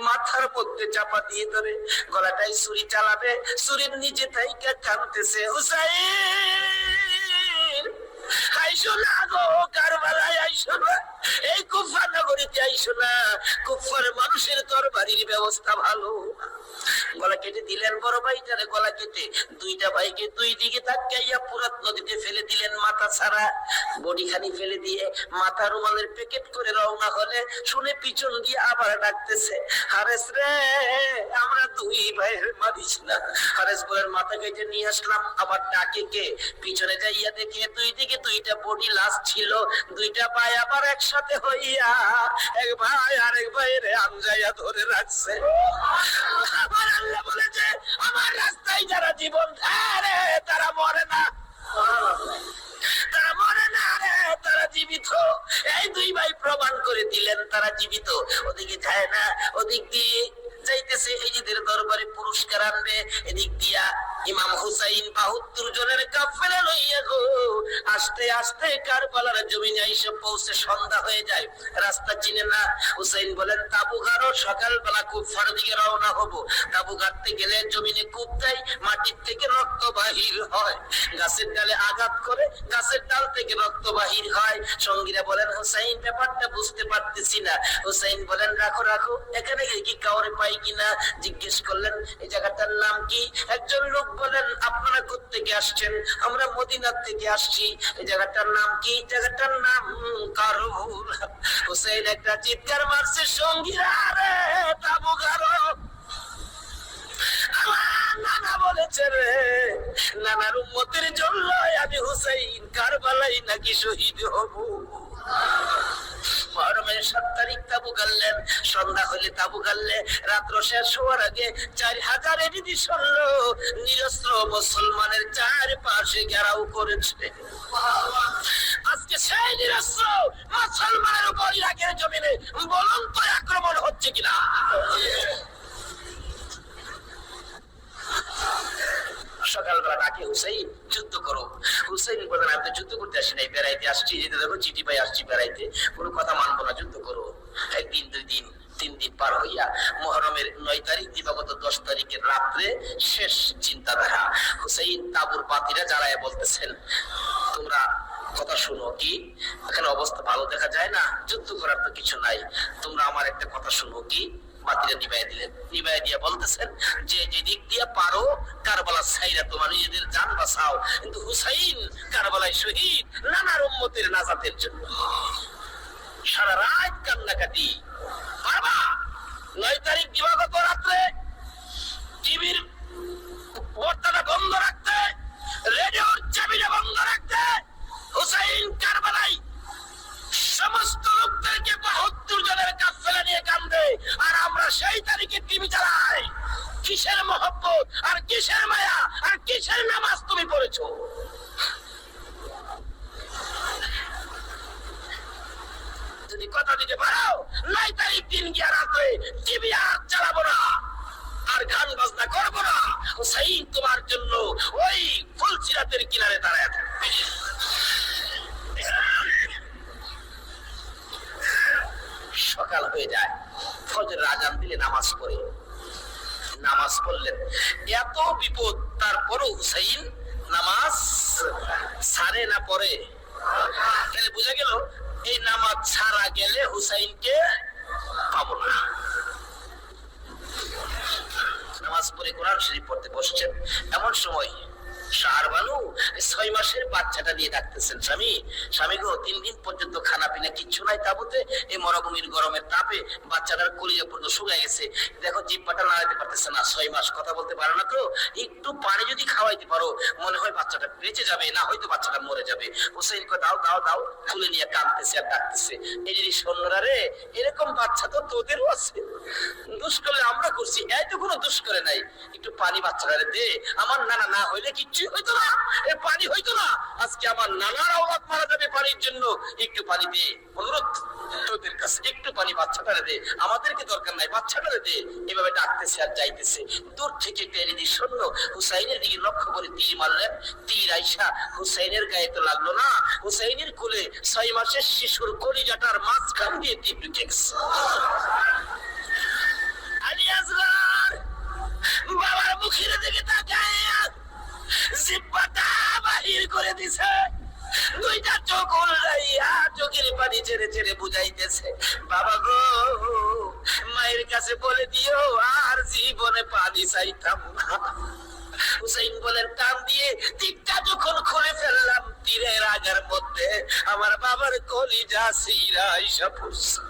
মাথার মধ্যে চাপা দিয়ে ধরে গলাটাই ছুরি চালাবে, ছুরির নিচে তাইকা কাঁদতেছে, হুসাইন আইসো না গো, কারবালায় আইসো না, এই কুফা নগরীতে আইসো না, কুফার মানুষের তরবারির ব্যবস্থা ভালো। গলা কেটে দিলেন বড় ভাইটারে, গলা কেটে দুইটা ভাইকে দুই দিকে ধাক্কাইয়া ফুরাত নদীতে ফেলে দিলেন মাথা ছাড়া। বডি খানি ফেলে দিয়ে মাথা রুমালের প্যাকেট করে রওনা হলে শুনে পিছন দিয়ে আবার ডাকতেছে, হারেস রে আমরা দুই ভাইয়ের মারিস না। হারেস বলেন মাথা কেটে নিয়ে আসলাম, আবার ডাকে কে? পিছনে যাইয়া দেখে দুই দিকে দুইটা বডি লাশ ছিল। দুইটা ভাই আবার একসাথে হইয়া এক ভাই আরেক ভাইয়ের আঞ্জাইয়া ধরে রাখছে। আমার আল্লাহ বলেছে, আমার রাস্তায় যারা জীবন ধারে তারা মরে না, তারা মরে না রে, তারা জীবিত। এই দুই ভাই প্রমাণ করে দিলেন তারা জীবিত। ওদিকে যায় না, ওদিক দিয়ে যাইতেছে এজিদের দরবারে পুরস্কার আনবে। এদিক দিয়া ইমাম হুসাইন ৭২ জনের কাফেলা লইয়া গো আস্তে আস্তে কারবালার জমিনে এসে পৌঁছে সন্ধ্যা হয়ে যায়। রাস্তা চিনে না। হুসাইন বলেন তাবু গাড়ো, সকালবেলা কুফার দিকে রওনা হব। তাবু গাড়তে গেলে জমিনে কূপ দেয়, মাটির থেকে রক্ত বাহির হয়, গাছের ডালে আঘাত করে গাছের ডাল থেকে রক্ত বাহির হয়। সঙ্গীরা বলেন হুসাইন ব্যাপারটা বুঝতে পারতেছি না। হুসাইন বলেন রাখো রাখো, এখানে কি কাউরে পাই কিনা। জিজ্ঞেস করলেন এই জায়গাটার নাম কি। একজন লোক বলেন আপনারা কোত্থেকে আসছেন? আমরা মদিনার থেকে আসছি। এই জায়গাটার নাম কি? জায়গাটার নাম কারুল। হুসাইন একটা চিৎকার মারছে, সঙ্গীরা রে তাবু গাড়ো। নানা বলেছে রে, নানার উম্মতের জন্য আমি হুসাইন কারবালাই নাকি শহীদ হব। মুহররমের ৭ তারিখ তাবু গাড়লেন। সন্ধ্যা হলে তাবু গাড়লে রাত্র শেষ হওয়ার আগে ৪,০০০ এডিশন নিরস্ত্র মুসলমানের চারপাশে ঘেরাও করেছে। আজকে সেই নিরস্ত্র মুসলমানের উপর ইরাকের জমিনে বলন্ত আক্রমণ হচ্ছে কিনা। সকালবেলা ডাকে হুসাইন যুদ্ধ করো। হুসাইন বলেন আমি তো যুদ্ধ করতে আসি নাই, বেড়াইতে আসছি। যেতে দেখো চিঠি পাই আসছি বেড়াইতে, কোনো কথা মানবো না, যুদ্ধ করো। একদিন, ২ দিন, ৩ দিন পার হইয়া মুহররমের ৯ তারিখ দিবাগত ১০ তারিখের রাত্রে শেষ চিন্তাধারা। হুসাইন তাবুর বাতিরা জ্বালায় বলতেছেন তোমরা কথা শুনো। কি এখানে অবস্থা ভালো দেখা যায় না, যুদ্ধ করার তো কিছু নাই, তোমরা আমার একটা কথা শুনো। কি বাতিটা নিভাইয়া দিলেন। নিভাইয়া দিয়ে বলতেছেন যে যে দিক দিয়ে পারো কারবালা ছাইরা তোমার নিজেদের জান বাঁচাও, কিন্তু হুসাইন কারবালায় শহীদ নানার উম্মতের নাজাতের জন্য। সারা রাত কান্নাকাটি। পারবা 9 তারিখ দিবাগত রাত্রে টিভির পর্দাটা বন্ধ রাখতে, রেডিওর চাবিটা বন্ধ রাখতে, হুসাইন কারবালায় সমস্ত লোকদেরকে 72 জনের কাফেলা নিয়ে কান্দে, আর আমরা সেই তারিখে টিভি চালাই। কিসের মহব্বত আর কিসের মায়া আর কিসের নামাজ তুমি পড়েছো? যদি কথা দিতে পারো 9 তারিখ দিন গিয়া রাতে টিভি আর চালাবো না, আর গান বাজনা করবো না, হুসাইন তোমার জন্য ওই ফুলসিরাতের কিনারে দাঁড়ায় থাকবে। সকাল হয়ে যায়, ফজরের আজান দিলে নামাজ পড়ে, নামাজ পড়লেন। এত বিপদ তারপরও হুসাইন নামাজ ছাড়ে না পড়ে। তাহলে বোঝা গেল এই নামাজ ছাড়া গেলে হুসাইনকে পাবো না। নামাজ পড়ে কোরআন শরীফ পড়তে বসছেন, এমন সময় শাহরবানু 6 মাসের বাচ্চাটা দিয়ে ডাকতেছেন, স্বামী স্বামী গো 3 দিন পর্যন্ত খানা পিনা কিচ্ছু নাই তাবুতে, এই মরুভূমির গরমের তাপে বাচ্চাটার কলিজা পর্যন্ত শুকায় গেছে, দেখো জিহ্বাটা নাড়াতে পারতেছে না, 6 মাস কথা বলতে পারো না, তো একটু পানি যদি খাওয়াইতে পারো মনে হয় বাচ্চাটা বেঁচে যাবে, না হয়তো বাচ্চাটা মরে যাবে। হুসাইন কো দাও দাও দাও, খুলে নিয়ে কাঁদতেছে আর ডাকতেছে, এই যে সৈন্যরা রে, এরকম বাচ্চা তো তোদেরও আছে, দুষ করলে আমরা করছি, এই তো কোনো দুষ করে নাই, একটু পানি বাচ্চাটা দে, আমার নানা না হইলে কিচ্ছু হইতো না, এ পানি হইতো না, আজকে আমার নানার আওলাদ মারা যাবে পানির জন্য, একটু পানি দে, অনুরোধ তোদের কাছে একটু পানি বাচ্চাটারে দে, আমাদেরকে দরকার নাই, বাচ্চাটারে দে। এভাবে ডাকতেছে আর যাইতেছে, দূর থেকে টেরিদি সৈন্য হুসাইনের দিকে লক্ষ্য করে তীর মারলেন। তীর আইসা হুসাইনের গায়ে তো লাগলো না, হুসাইনের কোলে 6 মাসের শিশুর কলিজাটার মাঝখান দিয়ে তীর ঢুকে গেছে। আলী আসগর বাবার মুখের দিকে তাকায় জিহ্বাটা বাহির করে দিছে, 2টা চোখ উল্টাইয়া চোখের পানি ছেড়ে ছেড়ে বুঝাইতেছে, বাবা গো মায়ের কাছে বলে দিও আর জীবনে পানি চাইতাম না। হুসাইন বলেন টান দিয়ে তীরটা যখন খুলে ফেললাম, তীরের আগার মধ্যে আমার বাবার কলিজা সিরা আইসা পড়ছে।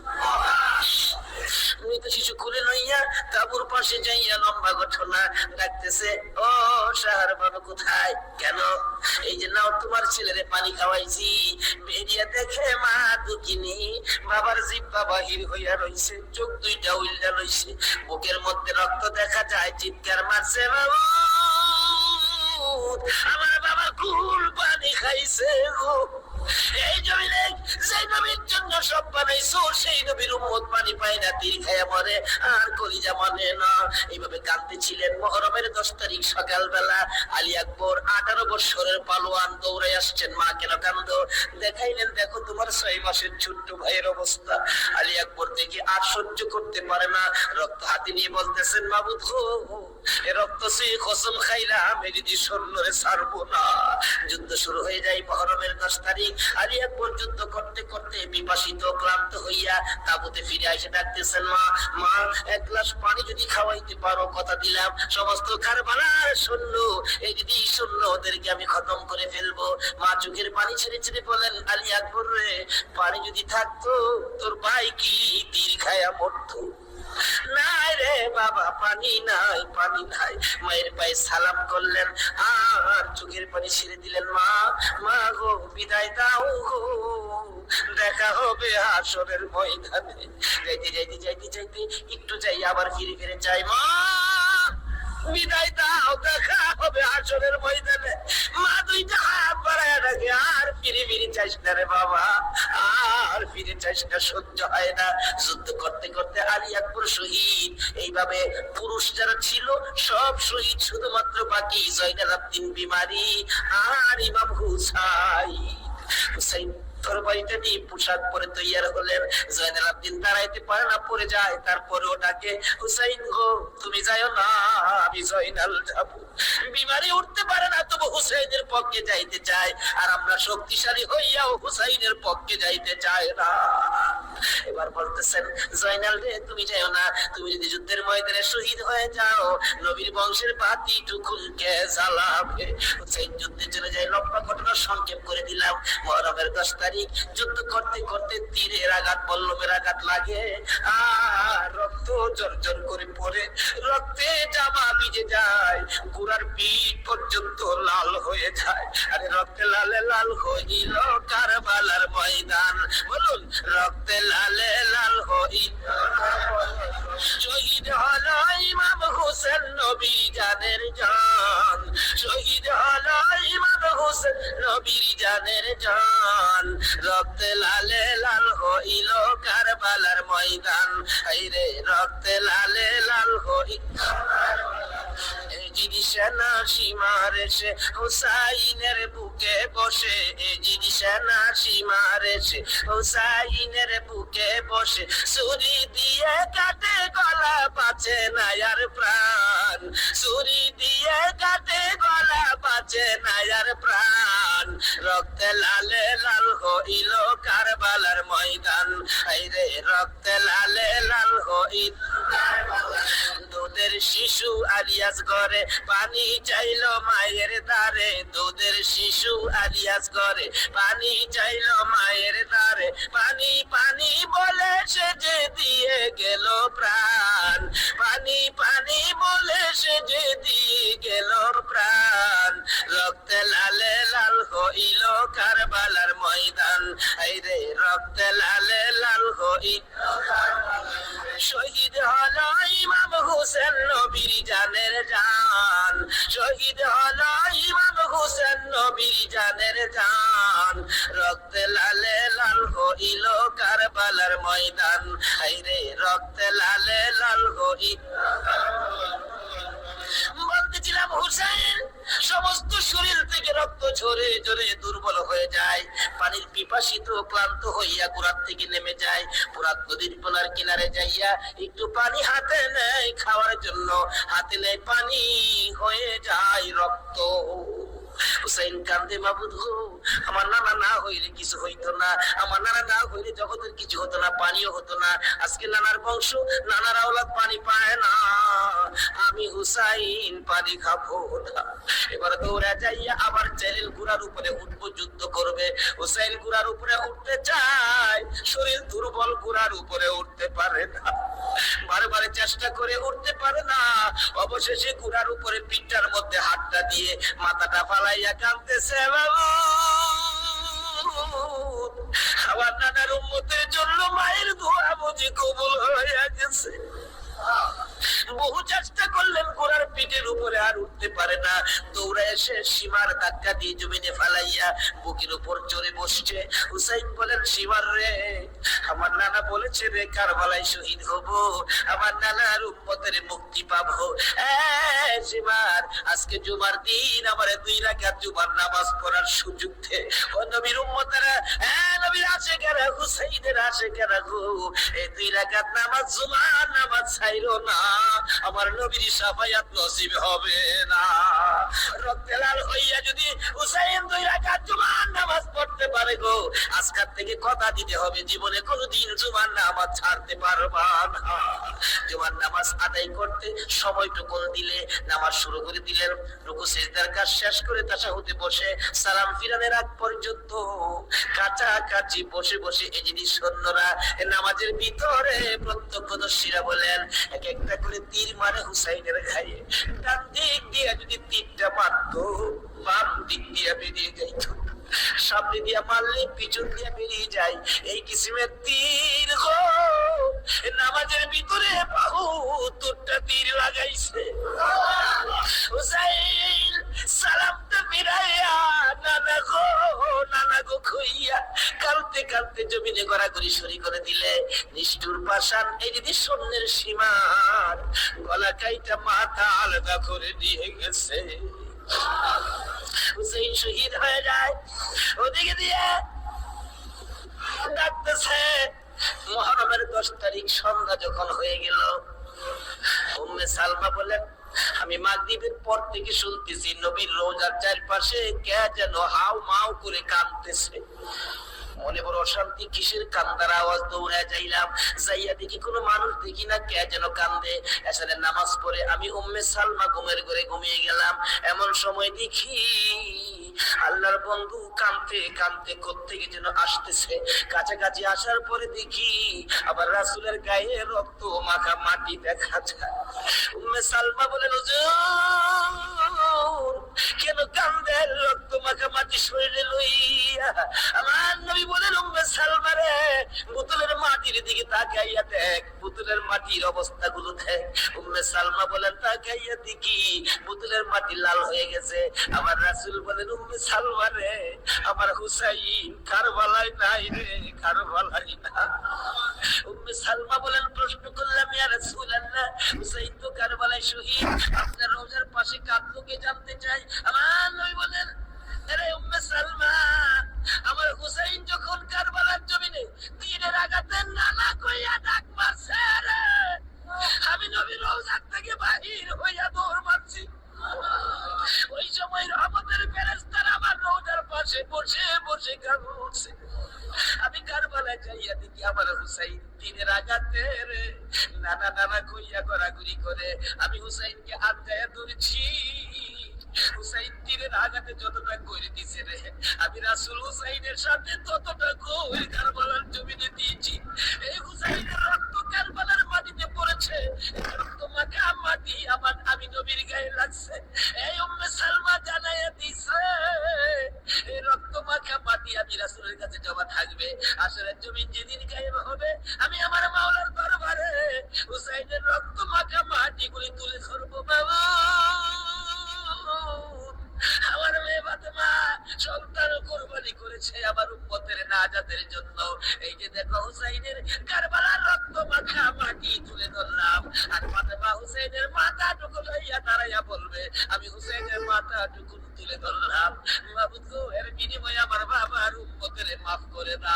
মৃত শিশু খুলে লইয়া তাবুর পাশে যাইয়া লম্বা ঘটনা ডাকতেছে, ও শাহর বাবা কোথায়? কেন? এই যে নাও তোমার ছেলেরে পানি খাওয়াইছি, বেরিয়ে দেখে মা দুকিনি বাবার জিহ্বা বাহির হইয়া রইছে, চোখ 2টা উল্টা লইছে, বুকের মধ্যে রক্ত দেখা যায়, চিৎকার মারছে, বাবা আমার বাবা কুল পানি খাইছে গো। এই জমিনে যে নবীর জন্য সব বানাইছো, সেই নবীর উম্মত পানি পায় না, তীর খায়া মরে আর কলিজা মানে না। এইভাবে কাঁদতেছিলেন। মুহররমের 10 তারিখ সকালবেলা আলী আকবর 18 বছরের পালোয়ান দৌড়ে আসছেন। মা কেন কান্দো? দেখাইলেন, দেখো তোমার 6 মাসের ছোট্ট ভাইয়ের অবস্থা। আলী আকবর দেখে আর সহ্য করতে পারে না, রক্ত হাতে নিয়ে বলতেছেন, মাবুদ গো এ রক্ত সে কসম খাইলাম এ যদি সৈন্যরে ছাড়বো না। যুদ্ধ শুরু হয়ে যায় মুহররমের 10 তারিখ। আলী আকবর যুদ্ধ করতে করতে বিপাশিত ক্লান্ত হইয়া তাবুতে ফিরে এসে ডাকতেছেন, মা মা 1 গ্লাস পানি যদি খাওয়াইতে পারো কথা দিলাম সমস্ত কারবালার সৈন্য, এই যদি সৈন্য ওদেরকে আমি খতম করে ফেলবো। মা চোখের পানি ছেড়ে ছেড়ে বলেন, আলী আকবর রে পানি যদি থাকতো তোর ভাই কি তীর খায়া মরতো? নাই রে বাবা, পানি নাই, পানি নাই। মায়ের পায়ে সালাম করলেন আর চোখের পানি ছেড়ে দিলেন। মা মা গো বিদায় দাও গো, দেখা হবে হাসরের ময়দানে। যাইতে যাইতে যাইতে যাইতে একটু যাই আবার ফিরে ফিরে যাই, মা বিদায় দাও, দেখা হবে হাসরের ময়দানে। মা 2টা হাত বাড়ায় রাখে, আর ফিরে ফিরে চাইস না রে বাবা, আর ফিরে চাইস না, সহ্য হয় না। যুদ্ধ করতে করতে আলী আকবর শহীদ। এইভাবে পুরুষ যারা ছিল সব শহীদ, শুধুমাত্র বাকি জয়নাল আবদিন বিমারি আর ইমাম হুসাইন তরবারিটা নিয়ে পোশাক পরে তৈয়ার হলেন। জয়নাল আবদিন দাঁড়াইতে পারে না, পড়ে যায়। তারপরেও ডাকে, হুসাইন গো তুমি যাও না, আমি জয়নাল যাব। বিমারি উঠতে পারে না, তবু হুসাইনের পক্ষে যাইতে চায়। আর আমরা শক্তিশালী হইয়াও হুসাইনের পক্ষে যাইতে চাই না। এবার বলতেছেন, জয়নাল রে তুমি যাও না, তুমি যদি যুদ্ধের ময়দানে শহীদ হয়ে যাও নবীর বংশের বাতি টুকুনকে জ্বালাবে। হুসাইন যুদ্ধে চলে যায়। লম্বা ঘটনা সংক্ষেপ করে দিলাম। মুহররমের 10 তারিখ যুদ্ধ করতে করতে তীরের আঘাত বল্লমের আঘাত লাগে, আর রক্ত জর্জর করে পড়ে, রক্তে জামা ভিজে যায়, ঘোড়ার পিঠ পর্যন্ত লাল হয়ে যায়। আরে রক্তে লালে লাল হইল কারবালার ময়দান, বলুন রক্তে লালে লাল হইল। শহীদ হলো ইমাম হোসেন নবী জানের জান, শহীদ হলো ইমাম হোসেন নবীর জানের জান, রক্তে লালে লাল হইল কারবালার ময়দান, হায়রে রক্তে লালে লাল হইল। এজিদি সেনা সীমার এসে হুসাইনের বুকে বসে, এজিদি সেনা সীমার এসে হুসাইনের বুকে বসে, ছুরি দিয়ে কাটে গলা বাঁচে না আর প্রাণ, ছুরি দিয়ে কাটে গলা বাঁচে না আর প্রাণ, রক্তে লালে লাল হইল কারবালার ময়দান, হায়রে রক্তে লালে লাল হইল। দুধের শিশু আলিয়াস ঘরে পানি চাইলো মায়ের দ্বারে, দুধের শিশু আলিয়াস ঘরে পানি চাইলো মায়ের দ্বারে, পানি পানি বলে সে যে দিয়ে গেল প্রাণ, পানি পানি বলে সে যে দিয়ে গেল প্রাণ, রক্তে লালে লাল হইল কারবালার ময়দান, হায়রে রক্তে লালে লাল হইল। শহীদ হলো ইমাম হোসেন নবীর জানের জান, শহীদ হলো ইমাম হোসেন নবীর জানের জান, রক্তে লালে লাল হইল কারবালার ময়দান, হায়রে রক্তে লালে লাল হইল। বলতেছিলাম হুসাইন সমস্ত শরীর থেকে রক্ত ঝরে ঝরে দুর্বল হয়ে যায়, পানির পিপাসিত ক্লান্ত হইয়া ঘোড়ার থেকে নেমে যায়, পুরাত নদীর কোনার কিনারে যাইয়া একটু পানি হাতে নেয় খাওয়ার জন্য, হাতে নেয় পানি হয়ে যায় রক্ত। হুসাইন কান্দে, মাবুদ গো আমার নানা না হইলে কিছু হইতো না, আমার নানা না হইলে জগতের কিছু হতো না, পানিও হতো না, আজকে নানার বংশ নানার আওলাদ পানি পায় না, আমি হুসাইন পানি খাবো না। এবার দৌড়া যাইয়া আবার চাইলেন ঘোড়ার উপরে উঠবো, যুদ্ধ করবে। হুসাইন ঘোড়ার উপরে উঠতে চায়, শরীর দুর্বল, ঘোড়ার উপরে উঠতে পারে না, বারে বারে চেষ্টা করে উঠতে পারে না, অবশেষে ঘোড়ার উপরে পিঠটার মধ্যে হাতটা দিয়ে মাথাটা ফালাইয়া কাঁদতেছে, বাবু আমার নানার উম্মতের জন্য মায়ের দোয়া বুঝি কবুল হয়ে গেছে। বহু চেষ্টা করলেন, ঘোড়ার পিঠের উপরে আর উঠতে পারে না, দৌড়ে এসে সীমার ধাক্কা দিয়ে জমিনে ফালাইয়া বুকের উপর চড়ে বসছে। হুসাইন বলেন, সীমার রে আমার নানা বলেছে রে কারবালায় শহীদ হব, আমার নানার উম্মতের মুক্তি পাবো। সীমার আজকে জুমার দিন আমার 2 রাকাত জুমার নামাজ পড়ার সুযোগ দে। ও নবীর উম্মতেরা, নবীর আশিকেরা, হুসাইনের আশিকেরা গো, এই 2 রাকাত নামাজ জুমার নামাজ ছাইরো না, আমার নবীর শাফায়াত নসিব হবে না। রক্তে লাল হইয়া যদি হুসাইন 2 রাকাত জুমার নামাজ পড়তে পারে গো, আজকাল থেকে কথা দিতে হবে জীবনে কোনোদিন জুমার নামাজ ছাড়তে পারবা না। জুমার নামাজ আদায় করতে সময়টুকু দিলে নামাজ শুরু করে দিলেন, রুকু সিজদার কাজ শেষ করে তাশাহুদে বসে সালাম ফিরানোর আগ পর্যন্ত কাছাকাছি বসে বসে এজিদি সৈন্যরা নামাজের ভিতরে প্রত্যক্ষদর্শীরা বলেন, এক একটা করে তীর মারে হুসাইনের গায়ে, ডান দিক দিয়ে যদি তীরটা মারতো বাম দিক দিয়ে বেরিয়ে যাইত, সামনে দিয়া মারলে পিছন দিয়া বেরিয়ে যায়, এই কিসিমের তীর গো নামাজের ভিতরে বাহু তোরটা তীর লাগাইছে। হুসাইন সালামটা ফিরাইয়া নানা গো খুইয়া কালতে কালতে জমিনে গড়াগড়ি সরি করে দিলে, নিষ্ঠুর পাষাণ এই যদি সৈন্যের সীমার গলা কাইটা মাথা আলাদা করে দিয়ে গেছে। হুসাইন শহীদ হয়ে যায়, ওদিকে দিয়ে ডাকতেছে। মুহররমের 10 তারিখ সন্ধ্যা যখন হয়ে গেল, উম্মে সালমা বলেন, আমি মাগরিবের পর থেকে শুনতেছি নবীর রওজার চারপাশে কে যেন হাউ মাউ করে কাঁদতেছে। মনে বড় অশান্তি, কিসের কান্দার আওয়াজ, দৌড়ায় যাইলাম, যাইয়া দেখি কোনো মানুষ দেখি না, কে যেন কান্দে। এসারের নামাজ পড়ে আমি উম্মে সালমা ঘুমের ঘরে ঘুমিয়ে গেলাম। এমন সময় দেখি আল্লাহর বন্ধু কাঁদতে কাঁদতে কোত্থেকে যেন আসতেছে। কাছাকাছি আসার পরে দেখি আবার রাসূলের গায়ে রক্ত মাখা মাটি দেখা যায়। উম্মে সালমা বলেন, হুজুর কেন কান্দেন রক্ত মাখা মাটি শরীরে লইয়া? আমার নবী বলেন, উম্মে সালমা রে, বোতলের মাটির দিকে তাকাইয়া দেখ, বোতলের মাটির অবস্থা গুলো দেখ। উম্মে সালমা বলেন, তাকাইয়া দেখি বোতলের মাটি লাল হয়ে গেছে। আমার রাসূল বলেন, উম্মে সালমা রে, আমার হুসাইন কারবালায় নাই রে, কারবালায় না। উম্মে সালমা বলেন, প্রশ্ন করলাম, ইয়া রাসূলুল্লাহ, হুসাইন তো কারবালায় শহীদ, আপনার রওজার পাশে কাঁদলো কে জানতে চাই। আমার নবী বলেন, আরে উম্মে সালমা, আমার হুসাইন যখন কারবালার জমিনে তীরের আঘাতে নানা কইয়া ডাক মারছে রে, আমি নবী রওজা থেকে বাহির হইয়া দৌড় মারছি। ওই সময় রহমতের ফেরেশতারা আমার রওজার পাশে বসে বসে কাঁদছে। আমি কারবালায় যাইয়া দেখি আমার হুসাইন তীরের আঘাতে রে নানা নানা কইয়া গড়াগড়ি করে। আমি হুসাইনকে আটকায়া ধরেছি। হুসাইন তীরের আঘাতে যতটা করে দিছে রে, আমি রাসূল হুসাইনের সাথে ততটা গোল কারবালার জমিনে দিয়েছি। এই হুসাইনের রক্ত কারবালার মাটিতে পড়েছে, রক্ত মাখা মাটি আমার আমি নবীর গায়ে লাগছে। এই উম্মে সালমা জানাইয়া দিছে, এই রক্ত মাখা মাটি আমি রাসূলের কাছে জমা থাকবে। আসরের জমিন যেদিন গায়েব হবে, আমি আমার মাওলার দরবারে হুসাইনের রক্ত মাখা মাটিগুলি তুলে ধরবো। বাবা, আমার মেয়ে ফাতেমা সন্তান কুরবানি করেছে আমার উম্মতের নাজাতের জন্য। এই যে দেখো হুসাইনের কারবালার রক্ত মাখা মাটি তুলে ধরলাম। আর ফাতেমা হুসাইনের মাথাটুকু লইয়া দাঁড়াইয়া বলবে, আমি হুসাইনের মাথাটুকু তুলে ধরলাম। মাবুদ গো, এর বিনিময়ে আমার বাবার উম্মতের মাফ করে দাও।